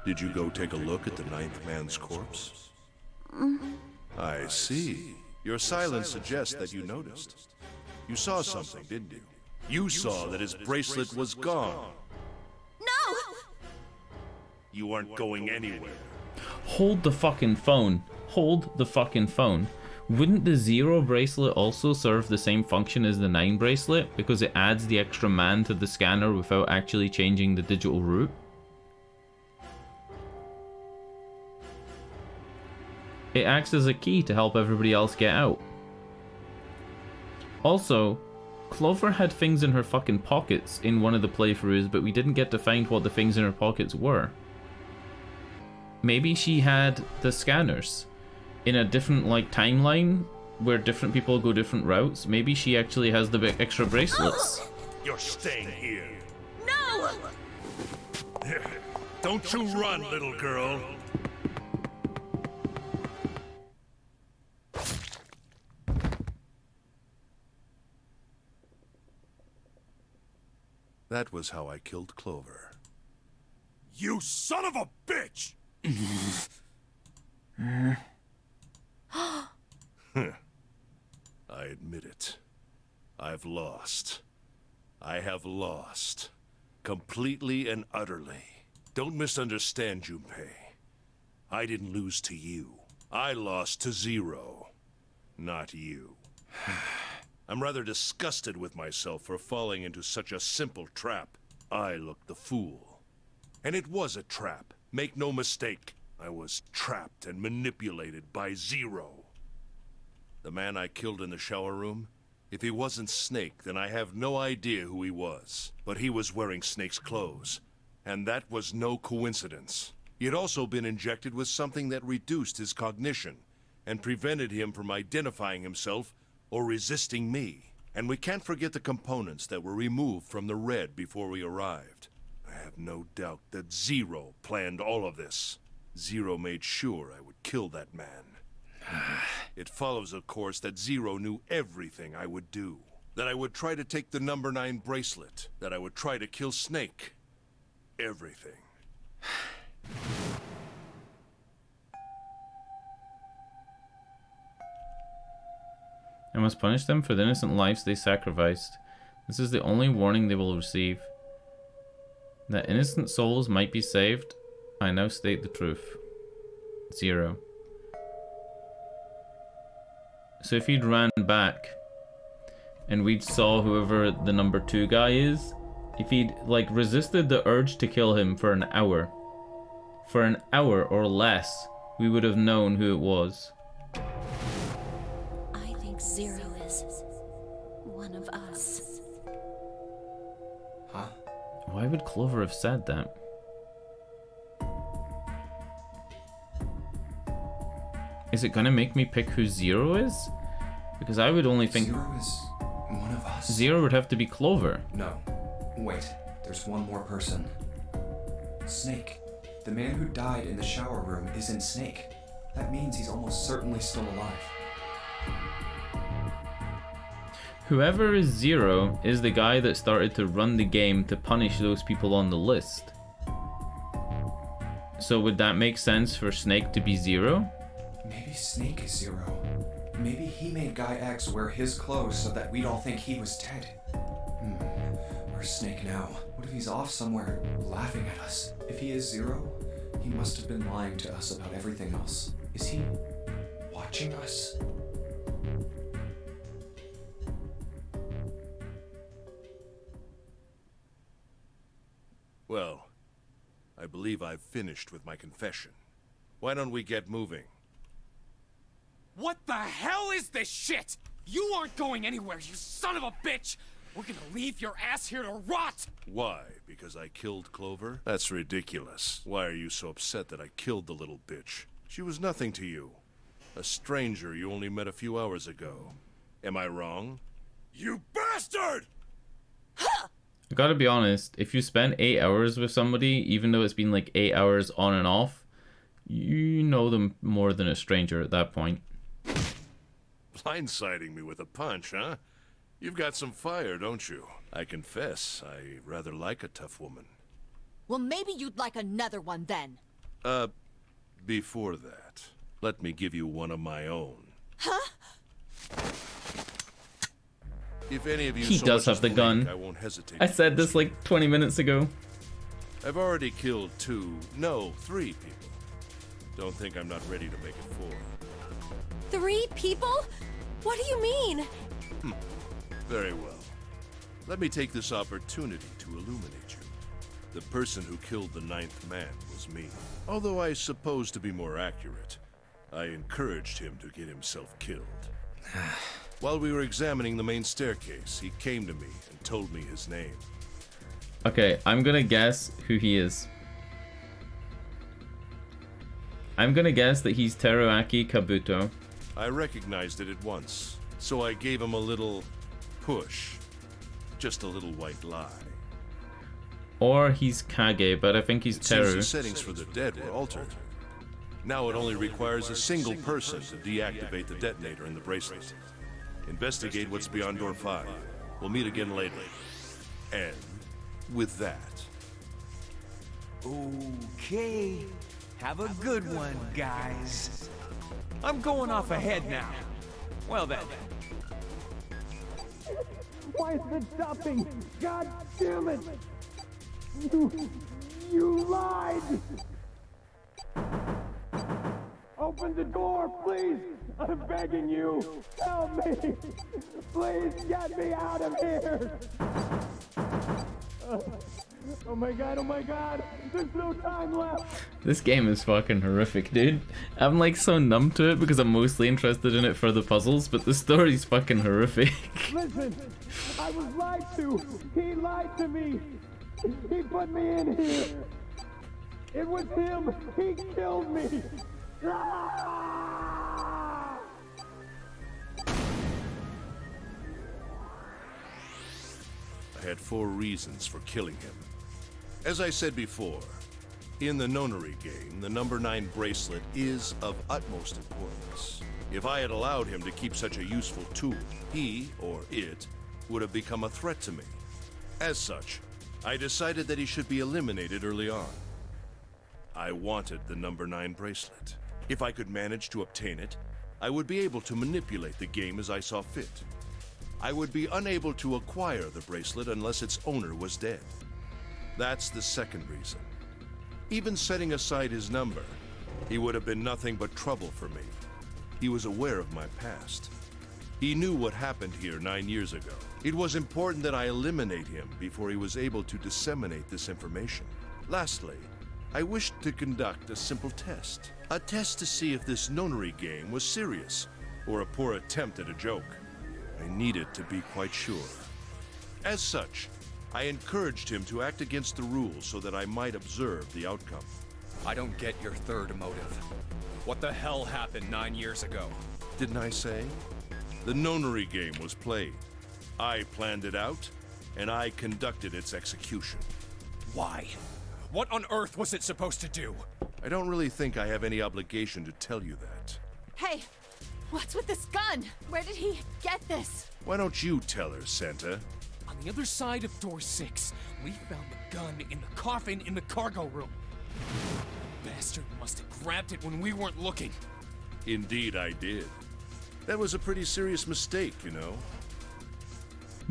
Did you go take a look at the 9th man's corpse? I see. Your silence suggests that you noticed. You saw something, didn't you? You saw that his bracelet was gone. No! You aren't going anywhere. Hold the fucking phone. Hold the fucking phone. Wouldn't the 0 bracelet also serve the same function as the 9 bracelet because it adds the extra man to the scanner without actually changing the digital route? It acts as a key to help everybody else get out. Also, Clover had things in her fucking pockets in one of the playthroughs, but we didn't get to find what the things in her pockets were. Maybe she had the scanners in a different, like, timeline where different people go different routes. Maybe she actually has the extra bracelets. You're staying here. No! Don't you run, little girl. That was how I killed Clover. You son of a bitch! I admit it. I've lost. I have lost. Completely and utterly. Don't misunderstand, Junpei. I didn't lose to you. I lost to 0. Not you. I'm rather disgusted with myself for falling into such a simple trap. I looked the fool. And it was a trap. Make no mistake. I was trapped and manipulated by 0. The man I killed in the shower room? If he wasn't Snake, then I have no idea who he was. But he was wearing Snake's clothes. And that was no coincidence. He had also been injected with something that reduced his cognition and prevented him from identifying himself or resisting me. And we can't forget the components that were removed from the red before we arrived. I have no doubt that 0 planned all of this. 0 made sure I would kill that man. It follows, of course, that 0 knew everything I would do. That I would try to take the number 9 bracelet. That I would try to kill Snake. Everything. I must punish them for the innocent lives they sacrificed. This is the only warning they will receive. That innocent souls might be saved. I now state the truth. 0. So if he'd ran back and we'd saw whoever the number 2 guy is, if he'd like resisted the urge to kill him for an hour or less, we would have known who it was. I think 0 is one of us. Huh? Why would Clover have said that? Is it gonna make me pick who 0 is? Because I would only think 0 is one of us. 0 would have to be Clover. No. Wait, there's one more person. Snake. The man who died in the shower room isn't Snake. That means he's almost certainly still alive. Whoever is 0 is the guy that started to run the game to punish those people on the list. So would that make sense for Snake to be 0? Maybe Snake is 0. Maybe he made Guy X wear his clothes so that we'd all think he was dead. Where's Snake now? What if he's off somewhere laughing at us? If he is 0, he must have been lying to us about everything else. Is he watching us? Well, I believe I've finished with my confession. Why don't we get moving? What the hell is this shit? You aren't going anywhere, you son of a bitch! We're gonna leave your ass here to rot! Why? Because I killed Clover? That's ridiculous. Why are you so upset that I killed the little bitch? She was nothing to you. A stranger you only met a few hours ago. Am I wrong? You bastard! I gotta be honest, if you spend 8 hours with somebody, even though it's been like 8 hours on and off, you know them more than a stranger at that point. Blindsiding me with a punch, huh? You've got some fire, don't you? I confess, I rather like a tough woman. Well, maybe you'd like another one then. Before that, let me give you one of my own. Huh? If any of you He so does much have the as gun. blink, I won't hesitate I to said use this like 20 minutes ago. I've already killed 3 people. Don't think I'm not ready to make it 4. 3 people? What do you mean? Very well. Let me take this opportunity to illuminate you. The person who killed the 9th man was me. Although I suppose to be more accurate, I encouraged him to get himself killed. While we were examining the main staircase, he came to me and told me his name. Okay, I'm gonna guess who he is. I'm gonna guess that he's Teruaki Kabuto. I recognized it at once, so I gave him a little push. Just a little white lie. Or he's Kage, but I think he's It seems Teru. the settings for the dead were altered. Now it only requires a single person to deactivate the detonator in the bracelet. Investigate what's beyond door 5. We'll meet again later. And with that... Okay. Have a good one, guys. I'm going off ahead now. Well then. Why is it stopping? God damn it! You lied! Open the door, please! I'm begging you! Help me! Please get me out of here! Oh my god, there's no time left! This game is fucking horrific, dude. I'm like so numb to it because I'm mostly interested in it for the puzzles, but the story's fucking horrific. Listen, I was lied to! He lied to me! He put me in here! It was him! He killed me! Ah! I had 4 reasons for killing him. As I said before, in the nonary game, the number 9 bracelet is of utmost importance. If I had allowed him to keep such a useful tool, he, or it, would have become a threat to me. As such, I decided that he should be eliminated early on. I wanted the number 9 bracelet. If I could manage to obtain it, I would be able to manipulate the game as I saw fit. I would be unable to acquire the bracelet unless its owner was dead. That's the second reason. Even setting aside his number, he would have been nothing but trouble for me. He was aware of my past. He knew what happened here 9 years ago. It was important that I eliminate him before he was able to disseminate this information. Lastly, I wished to conduct a simple test. A test to see if this nonary game was serious, or a poor attempt at a joke. I needed to be quite sure. As such, I encouraged him to act against the rules so that I might observe the outcome. I don't get your third motive. What the hell happened 9 years ago? Didn't I say? The nonary game was played. I planned it out, and I conducted its execution. Why? What on earth was it supposed to do? I don't really think I have any obligation to tell you that. Hey, what's with this gun? Where did he get this? Why don't you tell her, Santa? On the other side of door 6, we found the gun in the coffin in the cargo room. Bastard must have grabbed it when we weren't looking. Indeed I did. That was a pretty serious mistake, you know.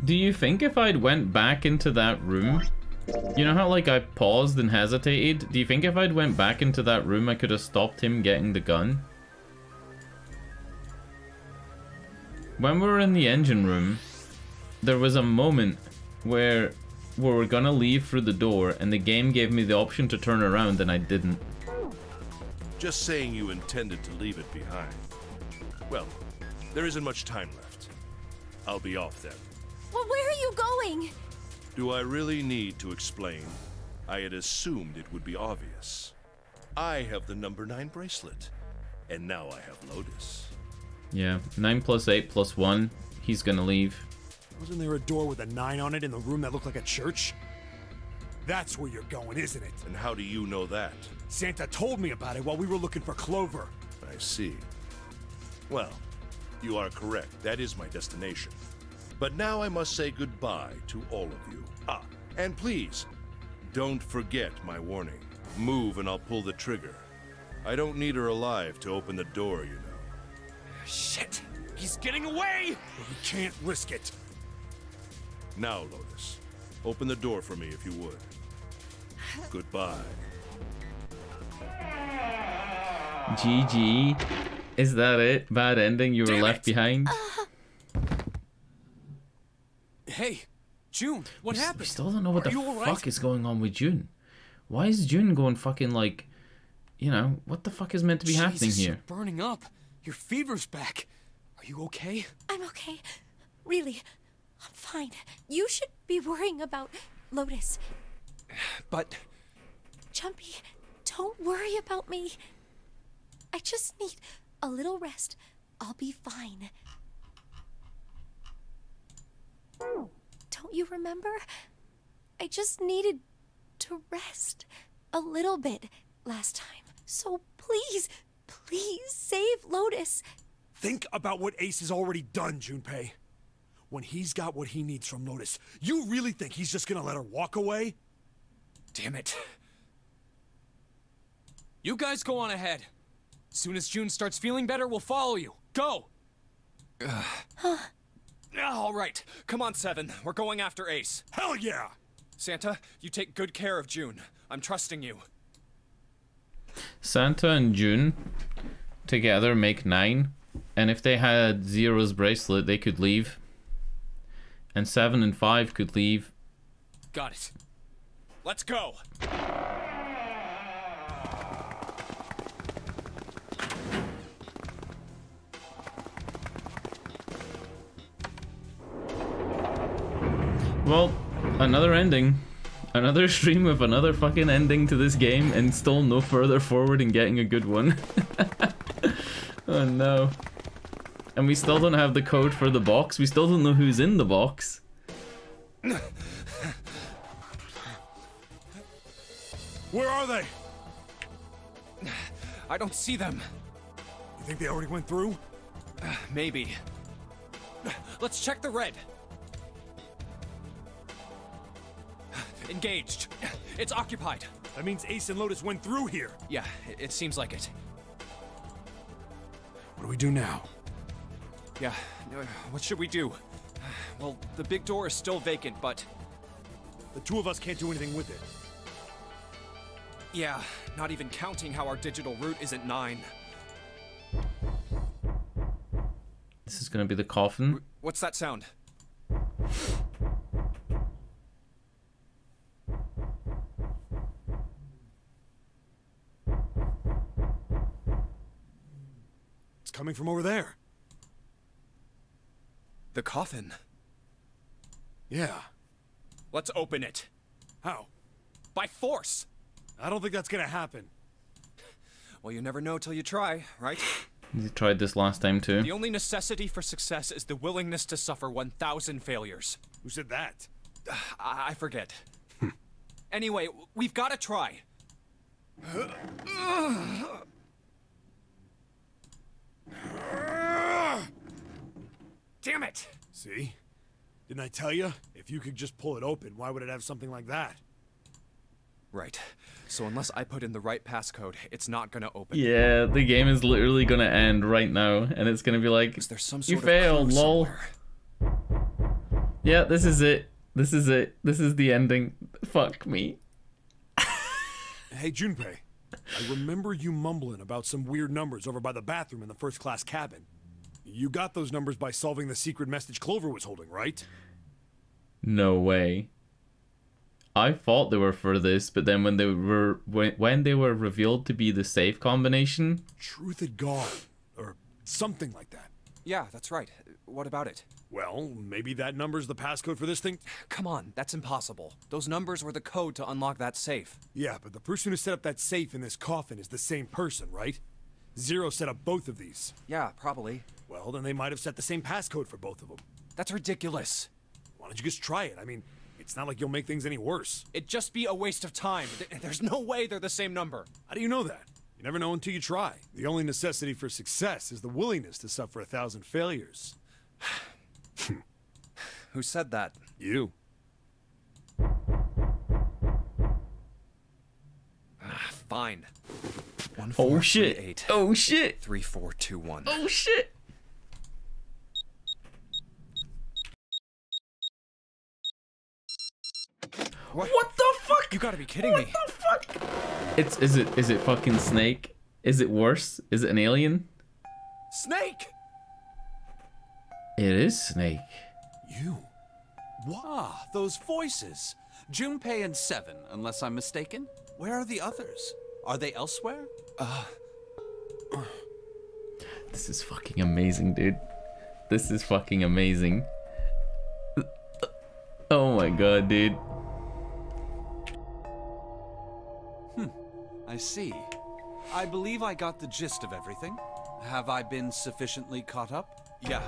Do you think if I'd went back into that room, you know how like I paused and hesitated? Do you think if I'd went back into that room I could have stopped him getting the gun? When we were in the engine room, there was a moment where we were gonna leave through the door and the game gave me the option to turn around and I didn't. Just saying you intended to leave it behind. Well, there isn't much time left. I'll be off then. Well, where are you going? Do I really need to explain? I had assumed it would be obvious. I have the number 9 bracelet, and now I have Lotus. Yeah, 9 + 8 + 1. He's gonna leave. Wasn't there a door with a 9 on it in the room that looked like a church? That's where you're going, isn't it? And how do you know that? Santa told me about it while we were looking for Clover. I see. Well, you are correct. That is my destination. But now I must say goodbye to all of you. Ah, and please, don't forget my warning. Move and I'll pull the trigger. I don't need her alive to open the door, you know. Shit! He's getting away! We can't risk it. Now, Lotus, open the door for me if you would. Goodbye. GG. Is that it? Bad ending? You were left behind? Hey, June, what happened? We still don't know what the all fuck is going on with June. Why is June going fucking like, you know, what the fuck is meant to be happening Jesus, here? You're burning up. Your fever's back. Are you okay? I'm okay. Really, I'm fine. You should be worrying about Lotus. But... Jumpy, don't worry about me. I just need a little rest. I'll be fine. Don't you remember? I just needed to rest a little bit last time. So please, please save Lotus. Think about what Ace has already done, Junpei. When he's got what he needs from Lotus, you really think he's just gonna let her walk away? Damn it. You guys go on ahead. Soon as June starts feeling better, we'll follow you. Go! All right. Come on, Seven. We're going after Ace. Hell yeah! Santa, you take good care of June. I'm trusting you. Santa and June together make 9. And if they had Zero's bracelet, they could leave. And 7 and 5 could leave. Got it. Let's go. Well, another ending. Another stream with another fucking ending to this game and still no further forward in getting a good one. Oh no. And we still don't have the code for the box. We still don't know who's in the box. Where are they? I don't see them. You think they already went through? Maybe. Let's check the red. Engaged. It's occupied. That means Ace and Lotus went through here. Yeah, it seems like it. What do we do now? Yeah, what should we do? Well, the big door is still vacant, but... The two of us can't do anything with it. Yeah, not even counting how our digital route isn't 9. This is gonna be the coffin. What's that sound? It's coming from over there. The coffin. Yeah. Let's open it. How? By force. I don't think that's gonna happen. Well, you never know till you try, right? You tried this last time too. The only necessity for success is the willingness to suffer 1,000 failures. Who said that? I forget. Anyway, we've got to try. Damn it! See? Didn't I tell you? If you could just pull it open, why would it have something like that? Right. So unless I put in the right passcode, it's not gonna open. Yeah, the game is literally gonna end right now, and it's gonna be like, is there some sort you of failed, clue lol. somewhere? Yeah, this is it. This is it. This is the ending. Fuck me. Hey, Junpei. I remember you mumbling about some weird numbers over by the bathroom in the first-class cabin. You got those numbers by solving the secret message Clover was holding, right? No way. I thought they were for this, but then when they were revealed to be the safe combination, Truth had gone, or something like that. Yeah, that's right. What about it? Well, maybe that number's the passcode for this thing? Come on, that's impossible. Those numbers were the code to unlock that safe. Yeah, but the person who set up that safe in this coffin is the same person, right? Zero set up both of these. Yeah, probably. Well, then they might have set the same passcode for both of them. That's ridiculous. Why don't you just try it? I mean, it's not like you'll make things any worse. It'd just be a waste of time. There's no way they're the same number. How do you know that? You never know until you try. The only necessity for success is the willingness to suffer 1,000 failures. Who said that? You. Fine. 1, 4, oh shit. 3, 8. Oh shit. 3, 4, 2, 1. Oh shit. What? What the fuck? You gotta be kidding me. What the fuck? Is it fucking Snake? Is it worse? Is it an alien? Snake! It is Snake. You? Ah, those voices. Junpei and Seven, unless I'm mistaken. Where are the others? Are they elsewhere? This is fucking amazing, dude. This is fucking amazing. Oh my god, dude. I see. I believe I got the gist of everything. Have I been sufficiently caught up? Yeah.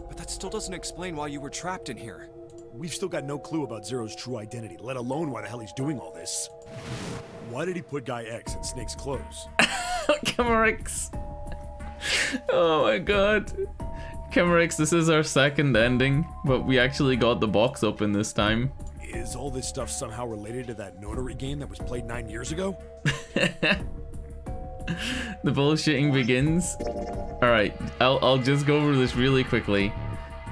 But that still doesn't explain why you were trapped in here. We've still got no clue about Zero's true identity, let alone why the hell he's doing all this. Why did he put Guy X in Snake's clothes? Camerix. Oh my god. Camerix, this is our second ending, but we actually got the box open this time. Is all this stuff somehow related to that nonary game that was played 9 years ago? The bullshitting begins. Alright, I'll just go over this really quickly.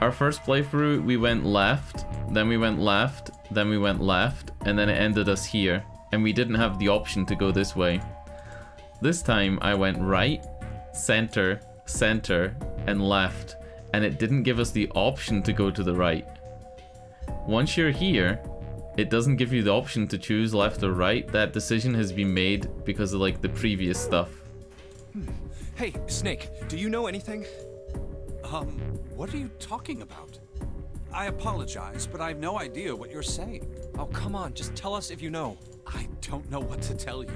Our first playthrough, we went left, then we went left, then we went left, and then it ended us here. And we didn't have the option to go this way. This time I went right, center, center, and left, and it didn't give us the option to go to the right. Once you're here, it doesn't give you the option to choose left or right. That decision has been made because of like the previous stuff. Hey, Snake, do you know anything? What are you talking about? I apologize, but I have no idea what you're saying. Oh, come on, just tell us if you know. I don't know what to tell you.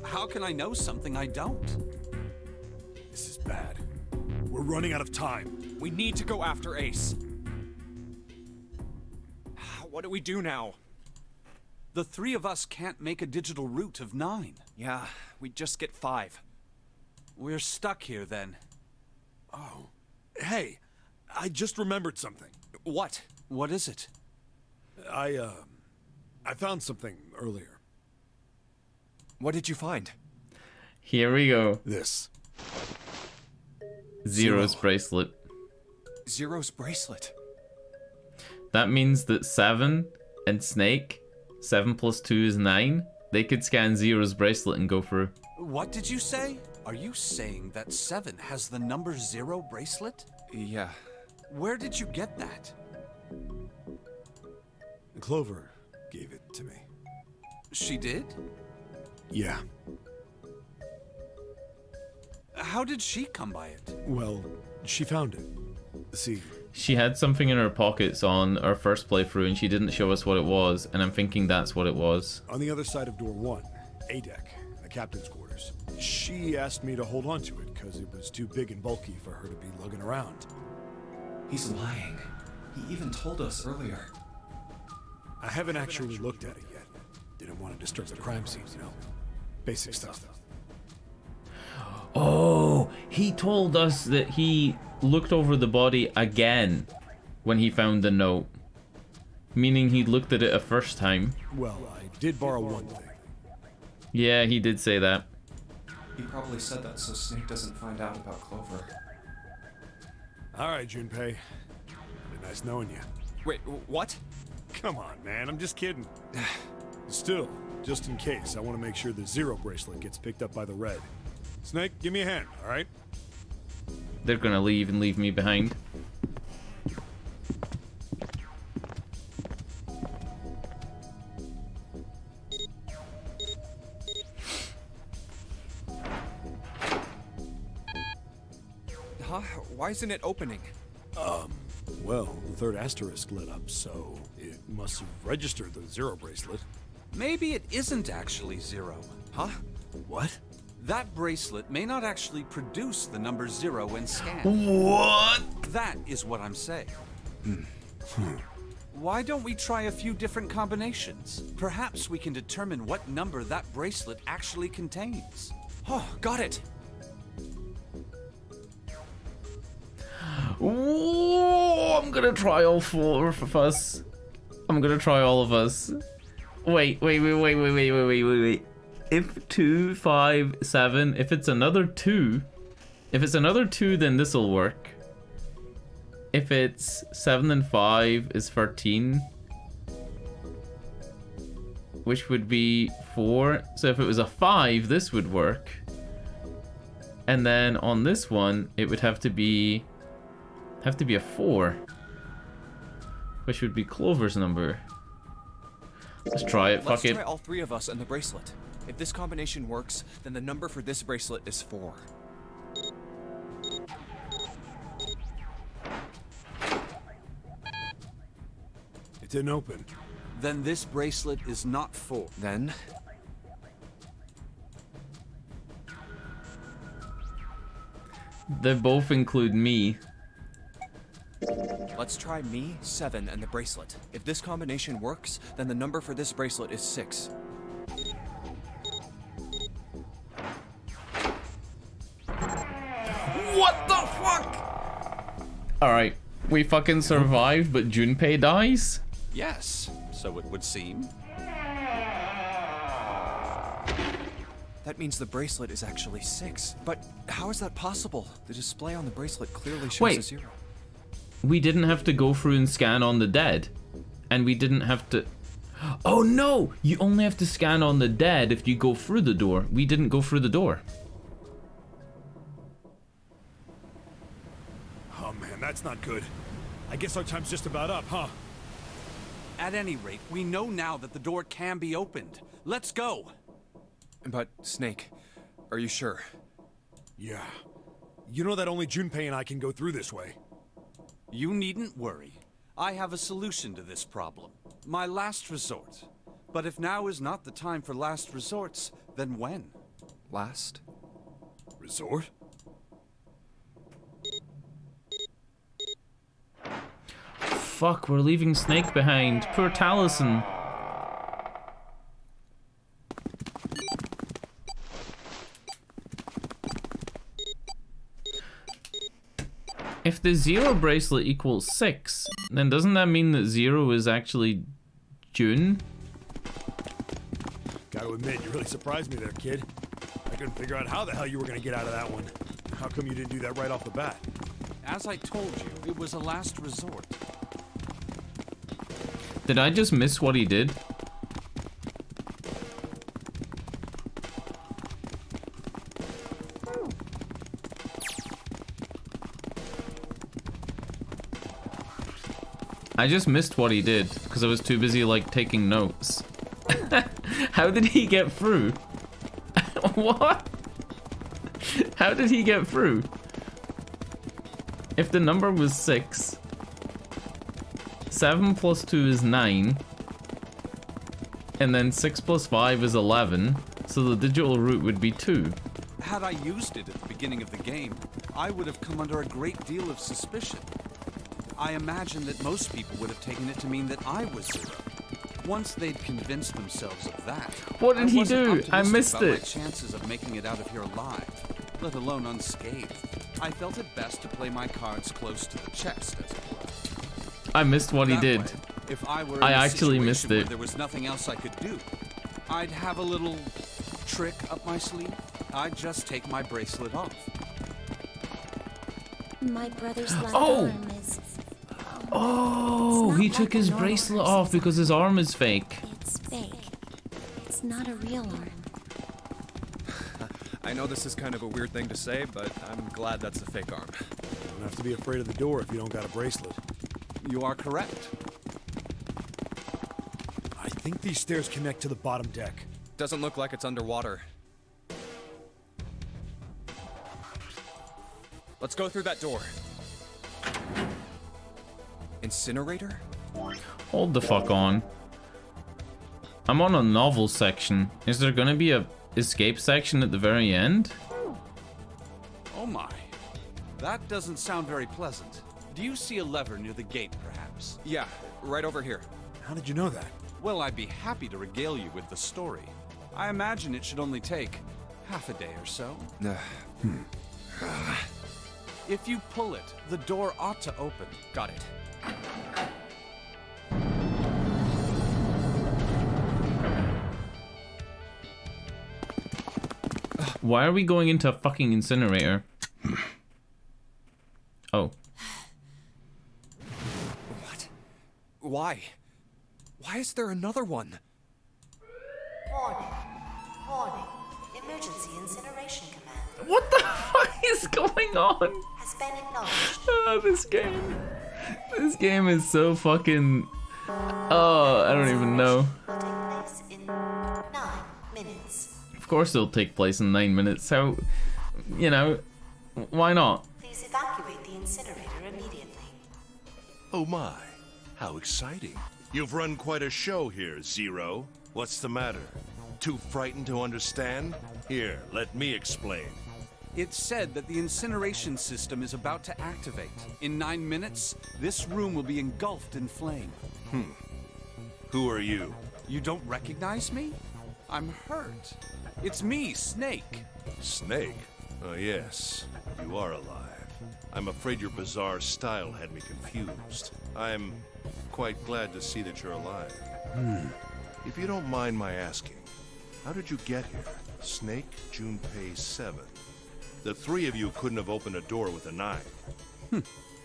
How can I know something I don't? This is bad. We're running out of time. We need to go after Ace. What do we do now? The three of us can't make a digital route of 9. Yeah, we just get 5. We're stuck here then. Oh. Hey, I just remembered something. What? What is it? I found something earlier. What did you find? Here we go. This. Zero's bracelet. Zero's bracelet. That means that 7 and Snake, 7 plus 2 is 9. They could scan Zero's bracelet and go through. What did you say? Are you saying that 7 has the number 0 bracelet? Yeah. Where did you get that? Clover gave it to me. She did? Yeah. How did she come by it? Well, she found it. See, She had something in her pockets on our first playthrough and she didn't show us what it was, and I'm thinking that's what it was. on the other side of door 1, A deck, the captain's quarters. She asked me to hold on to it because it was too big and bulky for her to be lugging around. He's lying. He even told us earlier. I haven't actually looked at it yet. Didn't want to disturb the crime scene, you know? Basic stuff. Oh, he told us that he looked over the body again when he found the note. Meaning he looked at it a first time. Well, I did borrow one thing. Yeah, he did say that. He probably said that so Snake doesn't find out about Clover. Alright, Junpei. Been nice knowing you. Wait, what? Come on, man, I'm just kidding. Still, just in case, I want to make sure the Zero bracelet gets picked up by the Red. Snake, give me a hand, alright? They're gonna leave and leave me behind. Huh? Why isn't it opening? Well, the third asterisk lit up, so it must have registered the Zero bracelet. Maybe it isn't actually 0. Huh? What? That bracelet may not actually produce the number 0 when scanned. What? That is what I'm saying. Why don't we try a few different combinations? Perhaps we can determine what number that bracelet actually contains. Oh, got it. Ooh, I'm gonna try all 4 of us. I'm gonna try all of us. Wait. If 2, 5, 7, if it's another 2, then this'll work. If it's 7 and 5 is 13, which would be 4. So if it was a 5, this would work. And then on this one, it would have to be a 4, which would be Clover's number. Let's try it. Fuck it. Let's try all 3 of us and the bracelet. If this combination works, then the number for this bracelet is 4. It didn't open. Then this bracelet is not 4. Then... They both include me. Let's try me, 7, and the bracelet. If this combination works, then the number for this bracelet is 6. What the fuck? Alright, we fucking survived, but Junpei dies? Yes, so it would seem. That means the bracelet is actually 6. But how is that possible? The display on the bracelet clearly shows a 0. We didn't have to go through and scan on the dead. And we didn't have to... Oh no! You only have to scan on the dead if you go through the door. We didn't go through the door. Oh man, that's not good. I guess our time's just about up, huh? At any rate, we know now that the door can be opened. Let's go! But, Snake, are you sure? Yeah. You know that only Junpei and I can go through this way. You needn't worry. I have a solution to this problem. My last resort. But if now is not the time for last resorts, then when? Last? Resort? Fuck, we're leaving Snake behind. Poor Taliesin. If the 0 bracelet equals 6, then doesn't that mean that 0 is actually June? Gotta admit, you really surprised me there, kid. I couldn't figure out how the hell you were gonna get out of that one. How come you didn't do that right off the bat? As I told you, it was a last resort. Did I just miss what he did? I just missed what he did because I was too busy like taking notes. How did he get through? What? How did he get through? If the number was 6, 7 plus 2 is 9, and then 6 plus 5 is 11, so the digital root would be 2. Had I used it at the beginning of the game, I would have come under a great deal of suspicion. I imagine that most people would have taken it to mean that I was 0. Once they'd convinced themselves of that, what did he do? I missed about it. My chances of making it out of here alive, let alone unscathed. I felt it best to play my cards close to the chest, as it were. I missed what he did. Way, if I were I in a actually missed situation it. where there was nothing else I could do, I'd have a little trick up my sleeve. I'd just take my bracelet off. My brother's left arm is... Oh, he took his bracelet off because his arm is fake. It's fake. It's not a real arm. I know this is kind of a weird thing to say, but I'm glad that's a fake arm. You don't have to be afraid of the door if you don't got a bracelet. You are correct. I think these stairs connect to the bottom deck. Doesn't look like it's underwater. Let's go through that door. Incinerator? Hold the fuck on. I'm on a novel section. Is there gonna be a escape section at the very end? Oh my. That doesn't sound very pleasant. Do you see a lever near the gate, perhaps? Yeah, right over here. How did you know that? Well, I'd be happy to regale you with the story. I imagine it should only take half a day or so. If you pull it, the door ought to open. Got it. Why are we going into a fucking incinerator? Oh. What? Why? Why is there another one? Warning. Warning. Emergency incineration command. What the fuck is going on? Has been acknowledged. Oh, this game. This game is so fucking... Oh, I don't even know. Will take place in 9 minutes. Of course it'll take place in 9 minutes. How... You know, why not? Please evacuate the incinerator immediately. Oh my, how exciting. You've run quite a show here, Zero. What's the matter? Too frightened to understand? Here, let me explain. It's said that the incineration system is about to activate. In 9 minutes, this room will be engulfed in flame. Who are you? You don't recognize me? I'm hurt. It's me, Snake. Snake? Oh yes, you are alive. I'm afraid your bizarre style had me confused. I'm quite glad to see that you're alive. If you don't mind my asking, how did you get here? Snake, Junpei 7. The three of you couldn't have opened a door with a knife.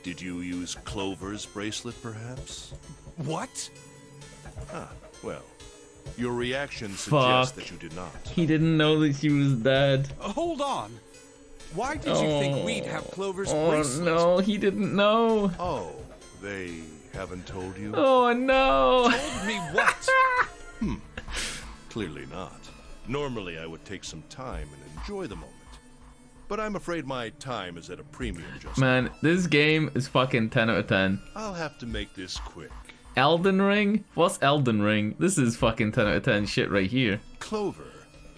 Did you use Clover's bracelet, perhaps? What? Ah, well, your reaction suggests that you did not. He didn't know that she was dead. Hold on. Why did you think we'd have Clover's bracelet? Oh no, he didn't know. Oh, they haven't told you? Oh no. Told me what? Clearly not. Normally I would take some time and enjoy the moment. But I'm afraid my time is at a premium just now. Man, this game is fucking 10 out of 10. I'll have to make this quick. Elden Ring? What's Elden Ring? This is fucking 10 out of 10 shit right here. Clover.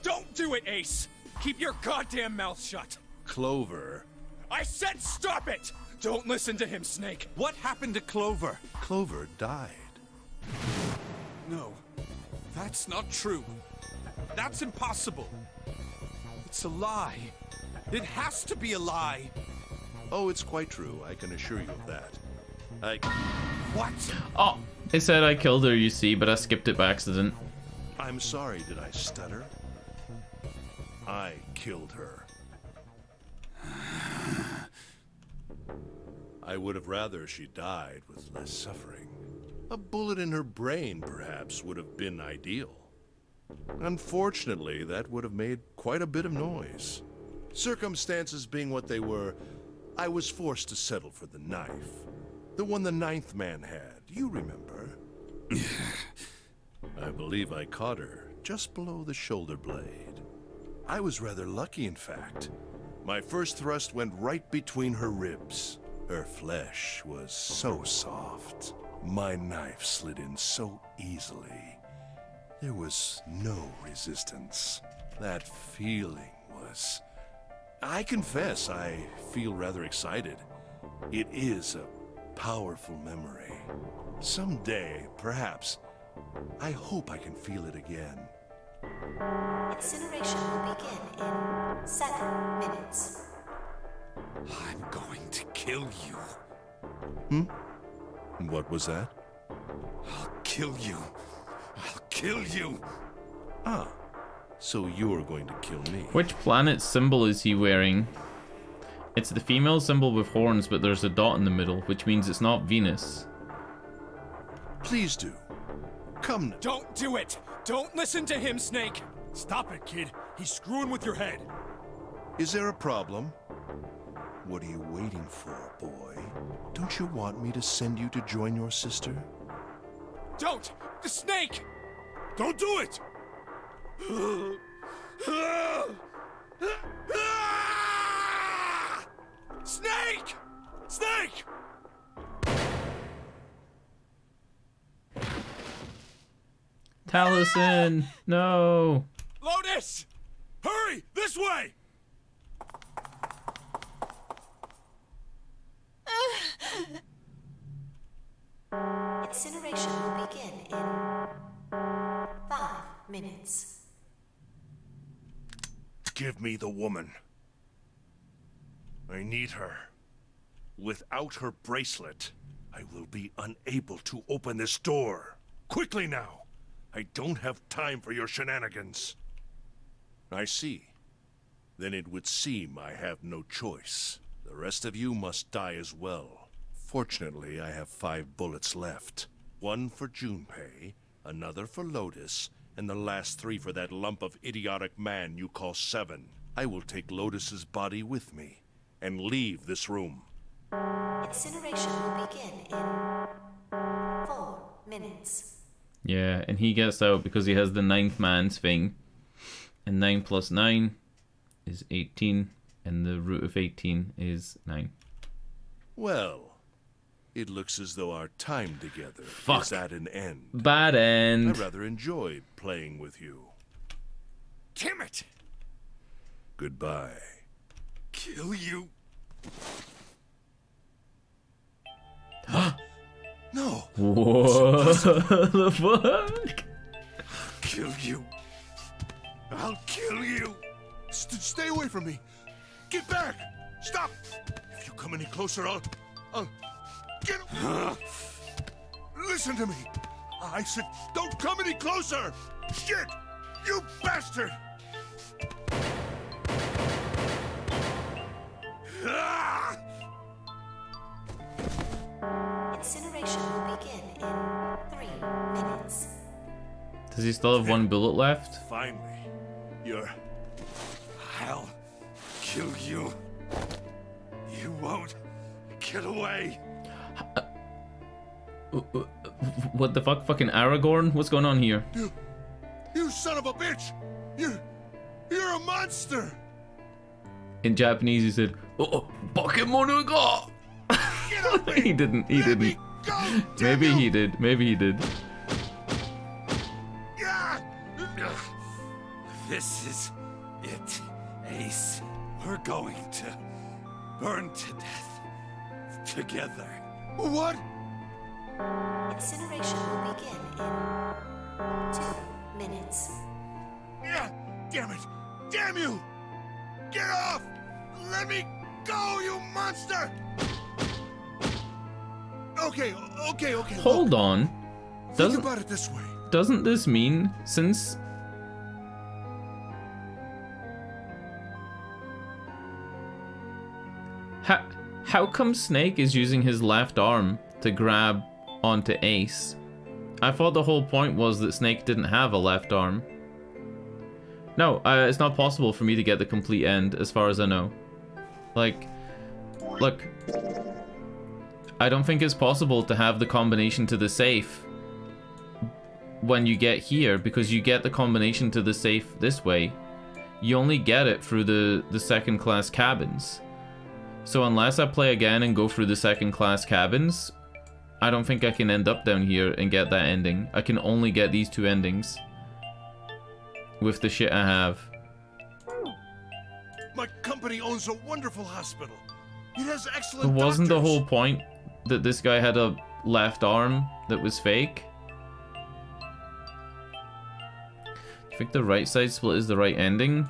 Don't do it, Ace! Keep your goddamn mouth shut! Clover. I said stop it! Don't listen to him, Snake. What happened to Clover? Clover died. No, that's not true. That's impossible. It's a lie. It has to be a lie. Oh, it's quite true. I can assure you of that. What? Oh, it said I killed her, you see, but I skipped it by accident. I'm sorry, did I stutter? I killed her. I would have rather she died with less suffering. A bullet in her brain, perhaps, would have been ideal. Unfortunately, that would have made quite a bit of noise. Circumstances being what they were, I was forced to settle for the knife. The one the ninth man had, you remember? I believe I caught her just below the shoulder blade. I was rather lucky, in fact. My first thrust went right between her ribs. Her flesh was so soft. My knife slid in so easily. There was no resistance. That feeling was... I confess, I feel rather excited. It is a powerful memory. Someday, perhaps, I hope I can feel it again. Incineration will begin in 7 minutes. I'm going to kill you. What was that? I'll kill you. I'll kill you. Ah, so you're going to kill me. Which planet symbol is he wearing? It's the female symbol with horns, but there's a dot in the middle, which means it's not Venus. Please do. Come now. Don't do it! Don't listen to him, Snake! Stop it, kid. He's screwing with your head. Is there a problem? What are you waiting for, boy? Don't you want me to send you to join your sister? Don't! The Snake! Don't do it! Snake! Snake! Taliesin! No! Lotus! Hurry! This way! Incineration will begin in 5 minutes. Give me the woman. I need her. Without her bracelet, I will be unable to open this door. Quickly now! I don't have time for your shenanigans. I see. Then it would seem I have no choice. The rest of you must die as well. Fortunately, I have 5 bullets left. 1 for Junpei, another for Lotus, And the last 3 for that lump of idiotic man you call 7. I will take Lotus's body with me and leave this room. Incineration will begin in 4 minutes. Yeah, and he gets out because he has the 9th man's thing. And 9 plus 9 is 18, and the root of 18 is 9. Well, it looks as though our time together is at an end. Bad end. I rather enjoyed playing with you. Damn it! Goodbye. Kill you. No. What the fuck? Kill you. I'll kill you. Stay away from me. Get back. Stop. If you come any closer, I'll get. Listen to me. I said, don't come any closer. Shit. You bastard. Incineration will begin in 3 minutes. Does he still have 1 bullet left? Finally. I'll kill you. You won't get away. What the fuck? Fucking Aragorn? What's going on here? You son of a bitch. You're a monster. In Japanese he said, "Oh, Bakemono ga!" He didn't. Maybe he did. Maybe he did. This is it, Ace. We're going to burn to death together. What? Incineration will begin in 2 minutes. Yeah, damn it! Damn you! Get off! Let me go, you monster! Okay. Hold on. Think about it this way. Doesn't this mean since how come Snake is using his left arm to grab onto Ace? I thought the whole point was that Snake didn't have a left arm. No, it's not possible for me to get the complete end, as far as I know. Like, look. I don't think it's possible to have the combination to the safe when you get here, because you get the combination to the safe this way. You only get it through the second class cabins. So unless I play again and go through the second class cabins, I don't think I can end up down here and get that ending. I can only get these 2 endings with the shit I have. My company owns a wonderful hospital. It has But excellent wasn't the doctors. whole point that this guy had a left arm that was fake? I think the right side split is the right ending.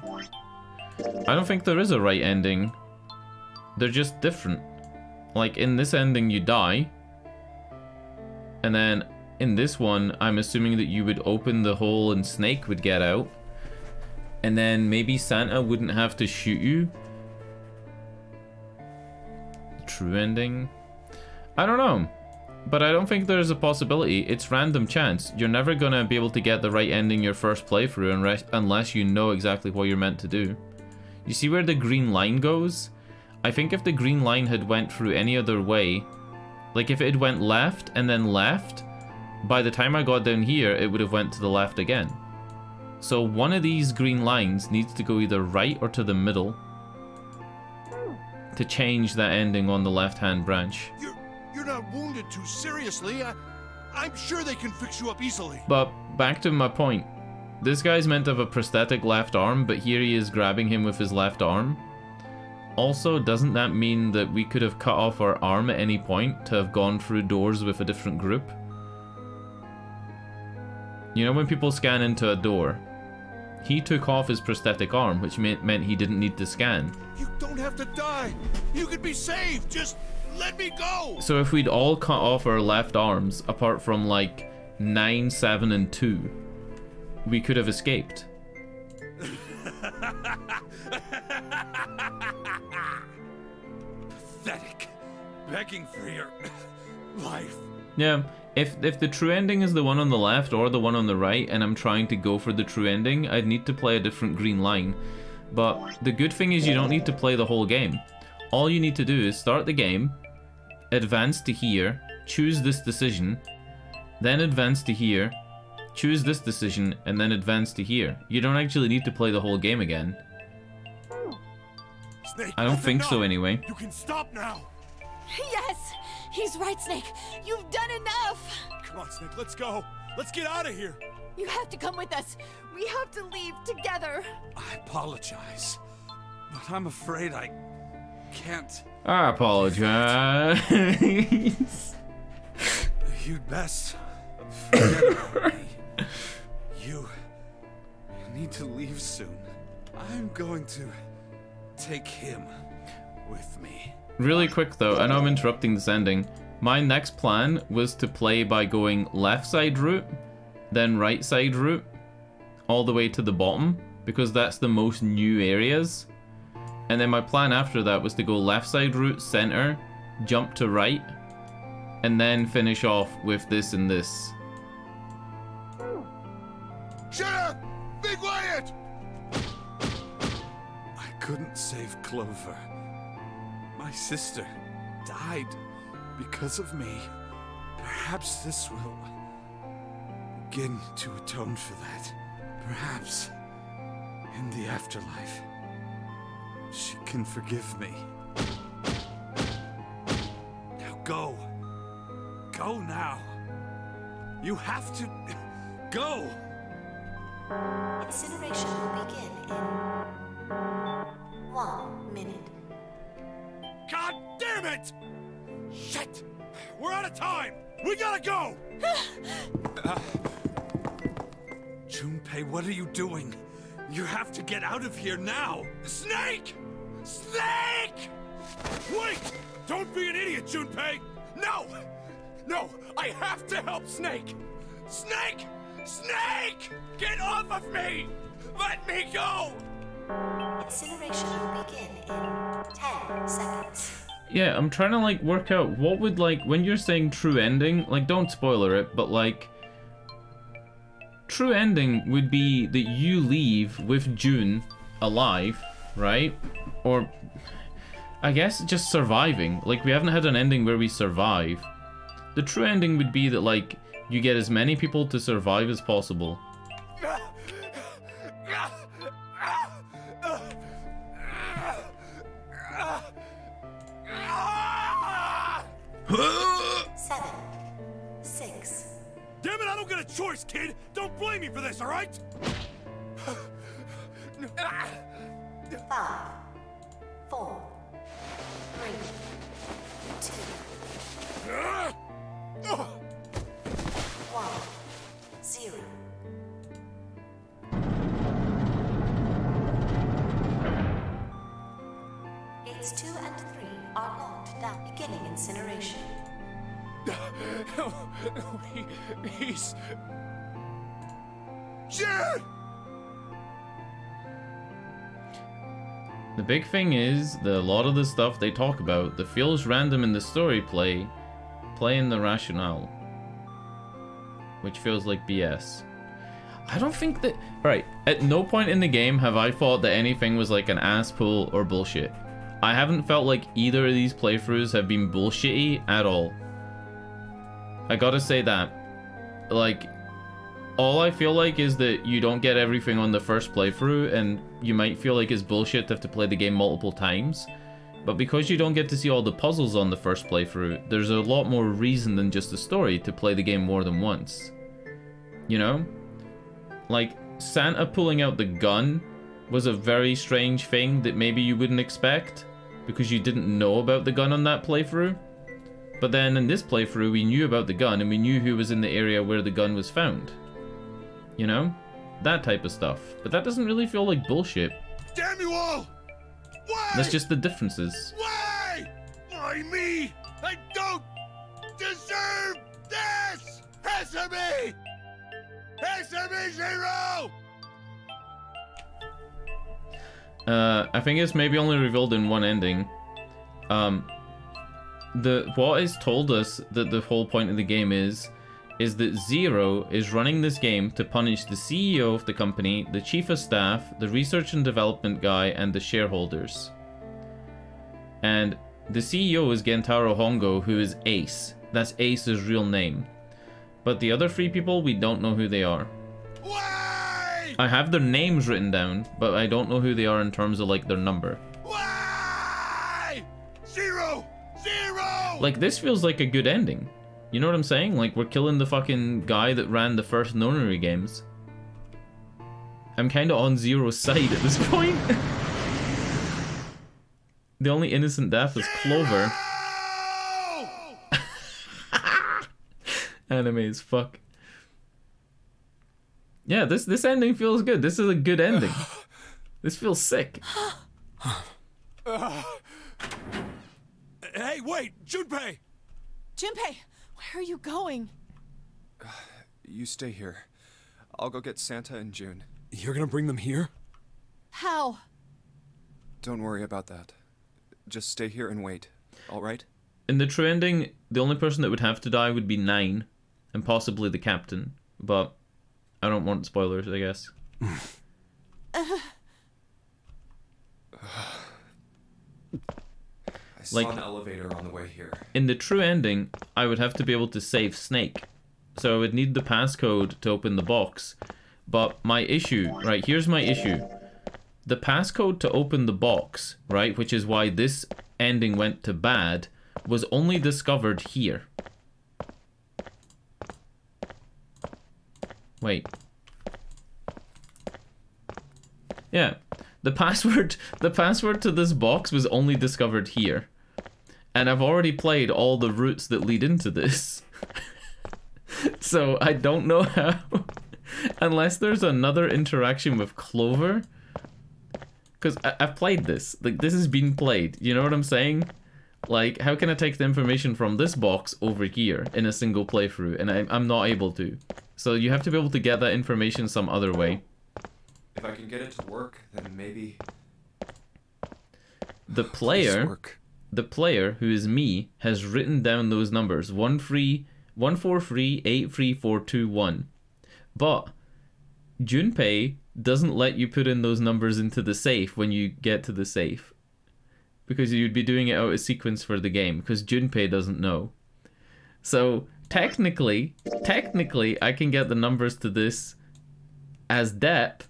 I don't think there is a right ending. They're just different. Like, in this ending you die. And then in this one, I'm assuming that you would open the hole and Snake would get out. And then maybe Santa wouldn't have to shoot you. True ending? I don't know. But I don't think there's a possibility. It's random chance. You're never gonna be able to get the right ending your first playthrough unless you know exactly what you're meant to do. You see where the green line goes? I think if the green line had went through any other way, like if it went left and then left, by the time I got down here, it would have went to the left again. So one of these green lines needs to go either right or to the middle to change that ending on the left-hand branch. You're not wounded too seriously. I'm sure they can fix you up easily. But back to my point. This guy's meant to have a prosthetic left arm, but here he is grabbing him with his left arm. Also, doesn't that mean that we could have cut off our arm at any point to have gone through doors with a different group? You know when people scan into a door? He took off his prosthetic arm, which meant he didn't need to scan. You don't have to die. You could be saved. Just let me go. So if we'd all cut off our left arms, apart from like 9, 7, and 2, we could have escaped. Pathetic. Begging for your life. Yeah, If the true ending is the one on the left or the one on the right, and I'm trying to go for the true ending, I'd need to play a different green line. But the good thing is you don't need to play the whole game. All you need to do is start the game, advance to here, choose this decision, then advance to here, choose this decision, and then advance to here. You don't actually need to play the whole game again. Snake, I don't think so anyway. You can stop now. Yes! He's right, Snake. You've done enough! Come on, Snake, let's go. Let's get out of here. You have to come with us. We have to leave together. I apologize, but I'm afraid I can't. I apologize. You'd best forget about me. You need to leave soon. I'm going to take him with me. Really quick though, I know I'm interrupting this ending. My next plan was to play by going left side route, then right side route, all the way to the bottom, because that's the most new areas. And then my plan after that was to go left side route, center, jump to right, and then finish off with this and this. Shut up! Be quiet! I couldn't save Clover. My sister died because of me. Perhaps this will begin to atone for that. Perhaps in the afterlife, she can forgive me. Now go. Go now. You have to go. Incineration will begin in 1 minute. God damn it! Shit! We're out of time! We gotta go! Junpei, what are you doing? You have to get out of here now! Snake! Snake! Wait! Don't be an idiot, Junpei! No! No! I have to help Snake! Snake! Snake! Get off of me! Let me go! Incineration will begin in 10 seconds. Yeah, I'm trying to like work out what would like, when you're saying true ending, like don't spoiler it, but like true ending would be that you leave with June alive, right? Or I guess just surviving. Like we haven't had an ending where we survive. The true ending would be that like you get as many people to survive as possible. 7, 6. Damn it, I don't get a choice, kid! Don't blame me for this, alright? 5, 4, 3, 2, 1, 0. Gates 2 and 3 are locked down, beginning incineration. He's... Shit! The big thing is that a lot of the stuff they talk about that feels random in the story play in the rationale, which feels like BS. I don't think that... Right, at no point in the game have I thought that anything was like an ass pull or bullshit. I haven't felt like either of these playthroughs have been bullshitty at all. I gotta say that. Like, all I feel like is that you don't get everything on the first playthrough, and you might feel like it's bullshit to have to play the game multiple times. But because you don't get to see all the puzzles on the first playthrough, there's a lot more reason than just the story to play the game more than once. You know? Like, Santa pulling out the gun was a very strange thing that maybe you wouldn't expect, because you didn't know about the gun on that playthrough. But then in this playthrough, we knew about the gun, and we knew who was in the area where the gun was found. You know? That type of stuff. But that doesn't really feel like bullshit. Damn you all! Why? That's just the differences. Why? Why me? I don't deserve this! Answer me! Answer me, Zero! I think it's maybe only revealed in one ending. What is told us that the whole point of the game is is that Zero is running this game to punish the CEO of the company, the chief of staff, the research and development guy, and the shareholders. And the CEO is Gentaro Hongo, who is Ace. That's Ace's real name. But the other 3 people, we don't know who they are. Why? I have their names written down, but I don't know who they are in terms of like their number. Why? Zero! Zero! Like, this feels like a good ending. You know what I'm saying? Like, we're killing the fucking guy that ran the first nonary games. I'm kind of on Zero's side at this point. The only innocent death is Clover. Anime as fuck. Yeah, this ending feels good. This is a good ending. This feels sick. Hey, wait! Junpei! Junpei, where are you going? You stay here. I'll go get Santa and June. You're gonna bring them here? How? Don't worry about that. Just stay here and wait, alright? In the true ending, the only person that would have to die would be 9, and possibly the captain. But I don't want spoilers, I guess. I saw an elevator on the way here. In the true ending, I would have to be able to save Snake. So I would need the passcode to open the box. But my issue, right, here's my issue. The passcode to open the box, right, which is why this ending went to bad, was only discovered here. Wait. Yeah. The password to this box was only discovered here. And I've already played all the routes that lead into this. So I don't know how. Unless there's another interaction with Clover. Because I've played this. Like, this has been played. You know what I'm saying? Like, how can I take the information from this box over here in a single playthrough? And I'm not able to. So you have to be able to get that information some other way. If I can get it to work, then maybe... The player, who is me, has written down those numbers. 143-83421. But Junpei doesn't let you put in those numbers into the safe when you get to the safe. Because you'd be doing it out of sequence for the game, because Junpei doesn't know. So, technically, I can get the numbers to this as Depp,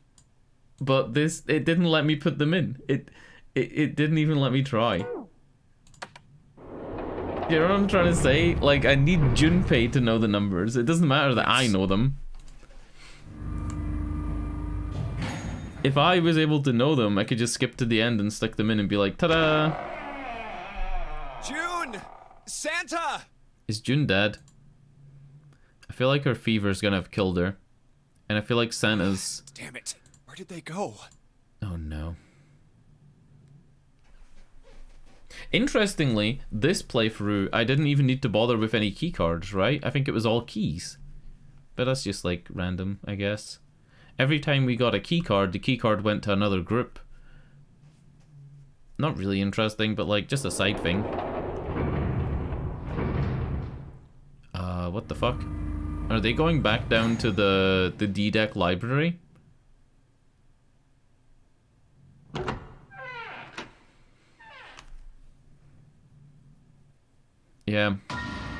but it didn't let me put them in. It didn't even let me try. You know what I'm trying to say? Like, I need Junpei to know the numbers. It doesn't matter that I know them. If I was able to know them, I could just skip to the end and stick them in and be like, ta-da! June! Santa! Is June dead? I feel like her fever's gonna have killed her. And I feel like Santa's... Damn it! Where did they go? Oh no. Interestingly, this playthrough, I didn't even need to bother with any keycards, right? I think it was all keys. But that's just like random, I guess. Every time we got a keycard, the keycard went to another group. Not really interesting, but like just a side thing. What the fuck? Are they going back down to the D-Deck library? Yeah.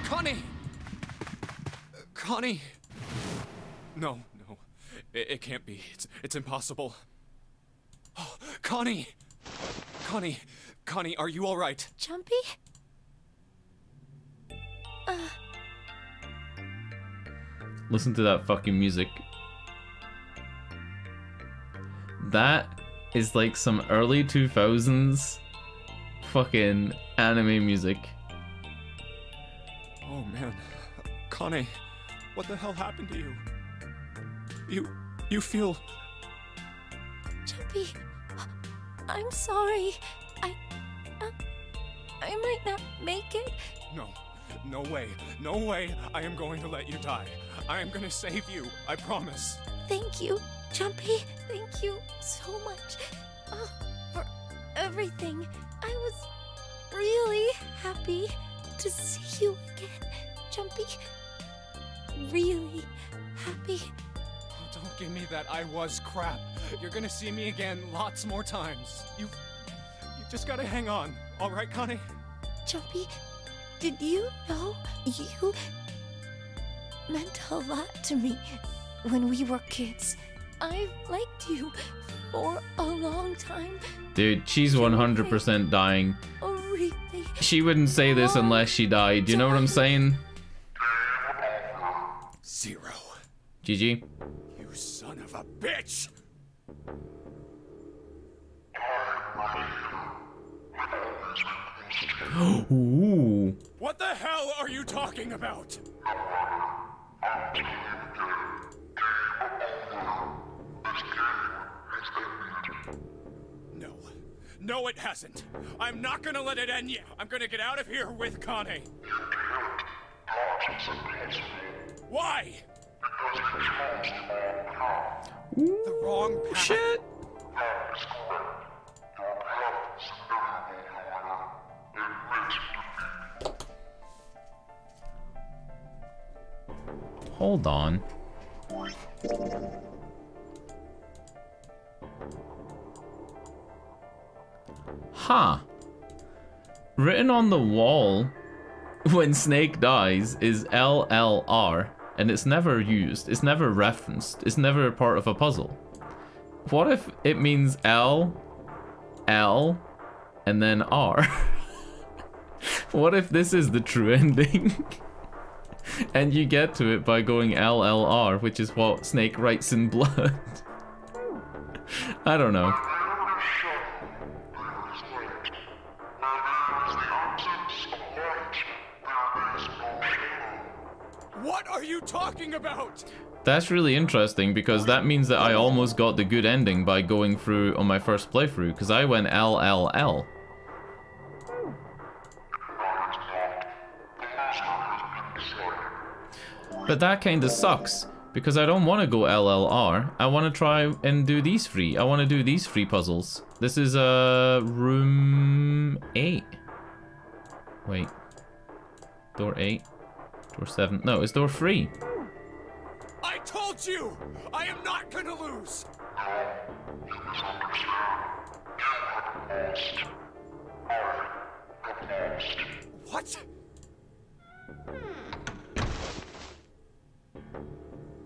Connie! Connie! No. It can't be. It's impossible. Oh, Connie! Connie, are you all right? Jumpy? Listen to that fucking music. That is like some early 2000s fucking anime music. Oh man. Connie, what the hell happened to you? You feel... Jumpy, I'm sorry. I might not make it. No way I am going to let you die. I am going to save you, I promise. Thank you, Jumpy. Thank you so much for everything. I was really happy to see you again, Jumpy. really happy. Oh, don't give me that I was crap. You're gonna see me again lots more times. You just gotta hang on. All right, Connie? Jumpy, did you know you meant a lot to me when we were kids? I've liked you for a long time. Dude, she's 100% dying. A really She wouldn't say this unless she died. You know what I'm saying? 0. GG. You son of a bitch! Ooh. What the hell are you talking about? No. No, it hasn't. I'm not gonna let it end yet. I'm gonna get out of here with Connie. Why? The wrong path. Shit. Hold on. Huh. Written on the wall when Snake dies is LLR, and it's never used, it's never referenced, it's never part of a puzzle. What if it means L, L, and then R? What if this is the true ending? And you get to it by going LLR, which is what Snake writes in blood. I don't know. What are you talking about? That's really interesting because that means that I almost got the good ending by going through on my first playthrough, because I went LLL. But that kinda sucks, because I don't want to go LLR. I want to try and do these three. I want to do these three puzzles. This is room 8. Wait. Door 8. Door 7. No, it's door 3. I told you! I am not gonna lose! What?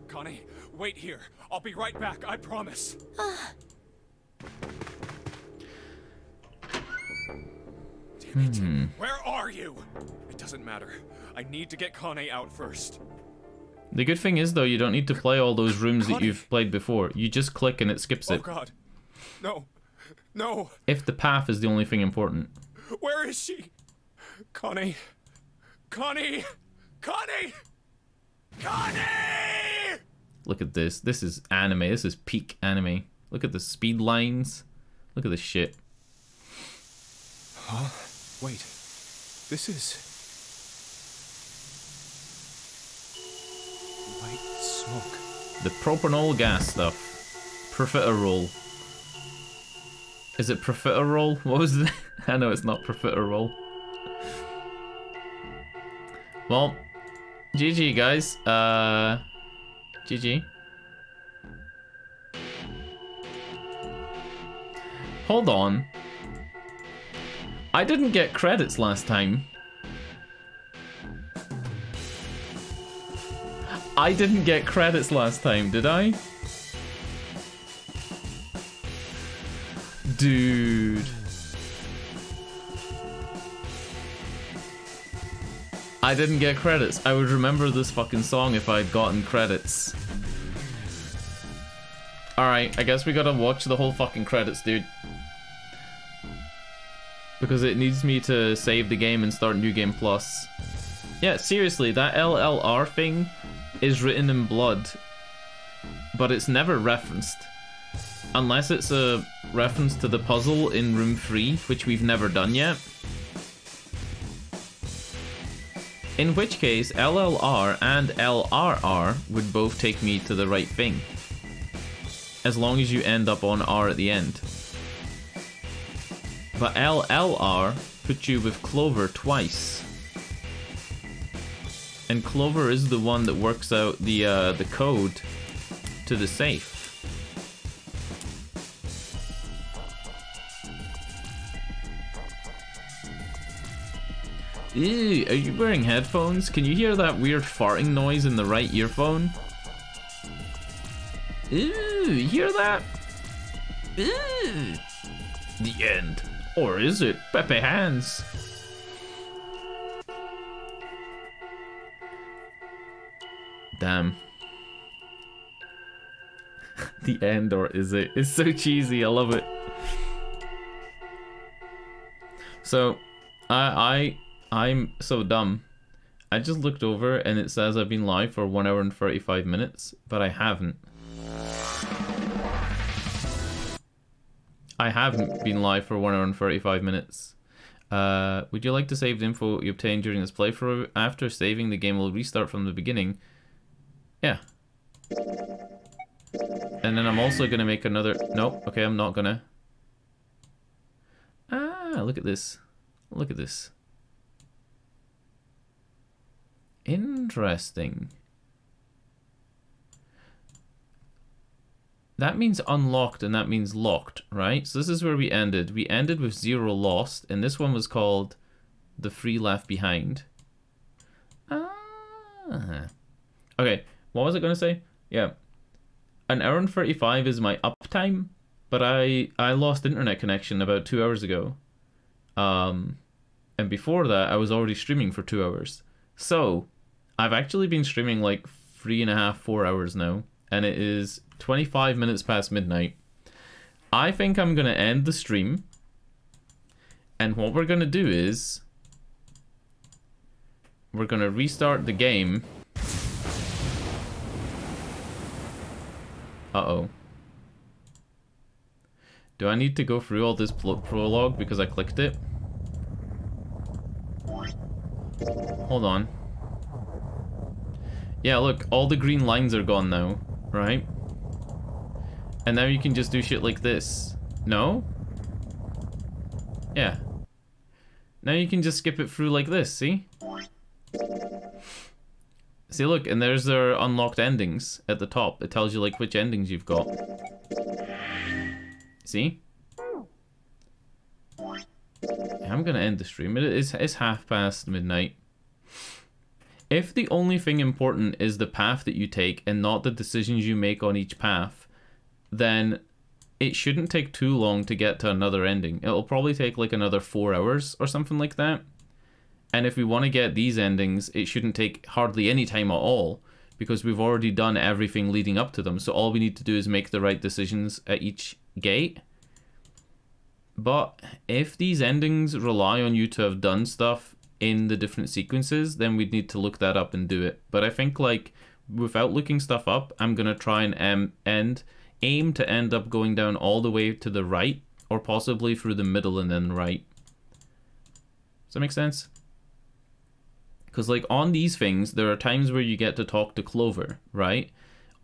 Connie, wait here. I'll be right back, I promise. Damn it. Where are you? It doesn't matter. I need to get Connie out first. The good thing is, though, you don't need to play all those rooms that you've played before. You just click and it skips it. Oh god. No. No. If the path is the only thing important. Where is she? Connie. Connie! Connie! Connie! Look at this. This is anime. This is peak anime. Look at the speed lines. Look at this shit. Huh? Wait. This is... white smoke. The propanol gas stuff. Profiterole. Is it profiterole? What was the... I know it's not profiterole. Well, GG guys. GG. Hold on. I didn't get credits last time. I didn't get credits last time, did I? Dude. I didn't get credits. I would remember this fucking song if I'd gotten credits. Alright, I guess we gotta watch the whole fucking credits, dude. Because it needs me to save the game and start New Game Plus. Yeah, seriously, that LLR thing is written in blood. But it's never referenced. Unless it's a reference to the puzzle in room 3, which we've never done yet. In which case, LLR and LRR would both take me to the right thing. As long as you end up on R at the end. But LLR puts you with Clover twice. And Clover is the one that works out the code to the safe. Ew, are you wearing headphones? Can you hear that weird farting noise in the right earphone? Ew, you hear that? Ew. The end. Or is it? Pepe hands. Damn. The end, or is it? It's so cheesy, I love it. So, I'm so dumb. I just looked over and it says I've been live for 1 hour and 35 minutes, but I haven't. I haven't been live for 1 hour and 35 minutes. Would you like to save the info you obtained during this playthrough? After saving, the game will restart from the beginning. Yeah. And then I'm also gonna make another... Nope, okay, I'm not gonna. Ah, look at this. Look at this. Interesting. That means unlocked and that means locked, right? So this is where we ended. We ended with 0 lost, and this one was called the 3 left behind. Ah. Okay, what was I going to say? Yeah. An hour and 35 is my uptime, but I lost internet connection about 2 hours ago. And before that, I was already streaming for 2 hours. So, I've actually been streaming like 3.5, 4 hours now, and it is 25 minutes past midnight. I think I'm going to end the stream, and what we're going to do is we're going to restart the game. Uh-oh. Do I need to go through all this prologue because I clicked it? Hold on. Yeah, look, all the green lines are gone now, right? And now you can just do shit like this. No? Yeah. Now you can just skip it through like this, see? See, look, and there's their unlocked endings at the top. It tells you, like, which endings you've got. See? I'm gonna end the stream. It's midnight. If the only thing important is the path that you take and not the decisions you make on each path, then it shouldn't take too long to get to another ending. It'll probably take like another 4 hours or something like that. And if we want to get these endings, it shouldn't take hardly any time at all, because we've already done everything leading up to them. So all we need to do is make the right decisions at each gate. But if these endings rely on you to have done stuff in the different sequences, then we'd need to look that up and do it. But I think, like, without looking stuff up, I'm going to try and aim to end up going down all the way to the right, or possibly through the middle and then right. Does that make sense? Because, like, on these things, there are times where you get to talk to Clover, right?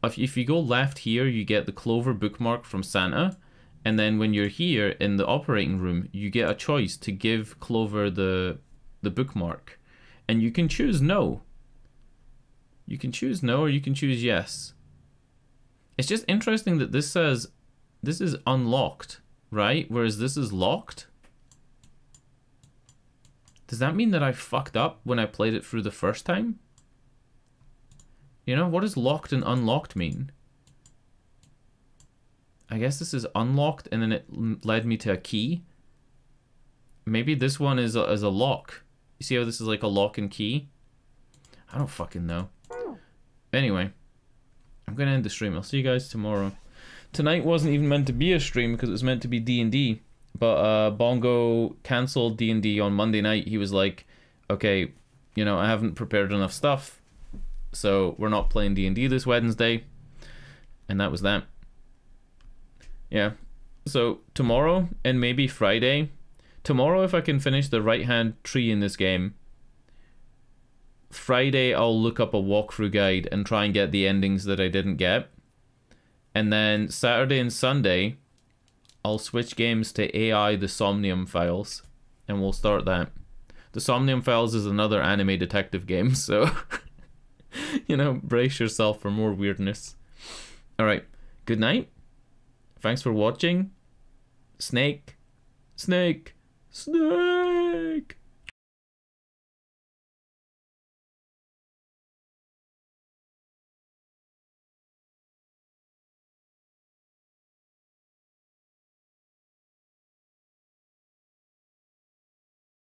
If you go left here, you get the Clover bookmark from Santa. And then when you're here in the operating room, you get a choice to give Clover the bookmark. And you can choose no. You can choose no or you can choose yes. It's just interesting that this says this is unlocked, right? Whereas this is locked. Does that mean that I fucked up when I played it through the first time? You know, what does locked and unlocked mean? I guess this is unlocked and then it led me to a key. Maybe this one is a lock. You see how this is like a lock and key? I don't fucking know. Anyway, I'm gonna end the stream. I'll see you guys tomorrow. Tonight wasn't even meant to be a stream because it was meant to be D&D. But Bongo cancelled D&D on Monday night. He was like, okay, you know, I haven't prepared enough stuff, so we're not playing D&D this Wednesday. And that was that. Yeah. So tomorrow and maybe Friday. Tomorrow, if I can finish the right-hand tree in this game. Friday, I'll look up a walkthrough guide and try and get the endings that I didn't get. And then Saturday and Sunday, I'll switch games to AI the Somnium Files, and we'll start that. The Somnium Files is another anime detective game, so You know, brace yourself for more weirdness. Alright, good night. Thanks for watching. Snake. Snake. Snake.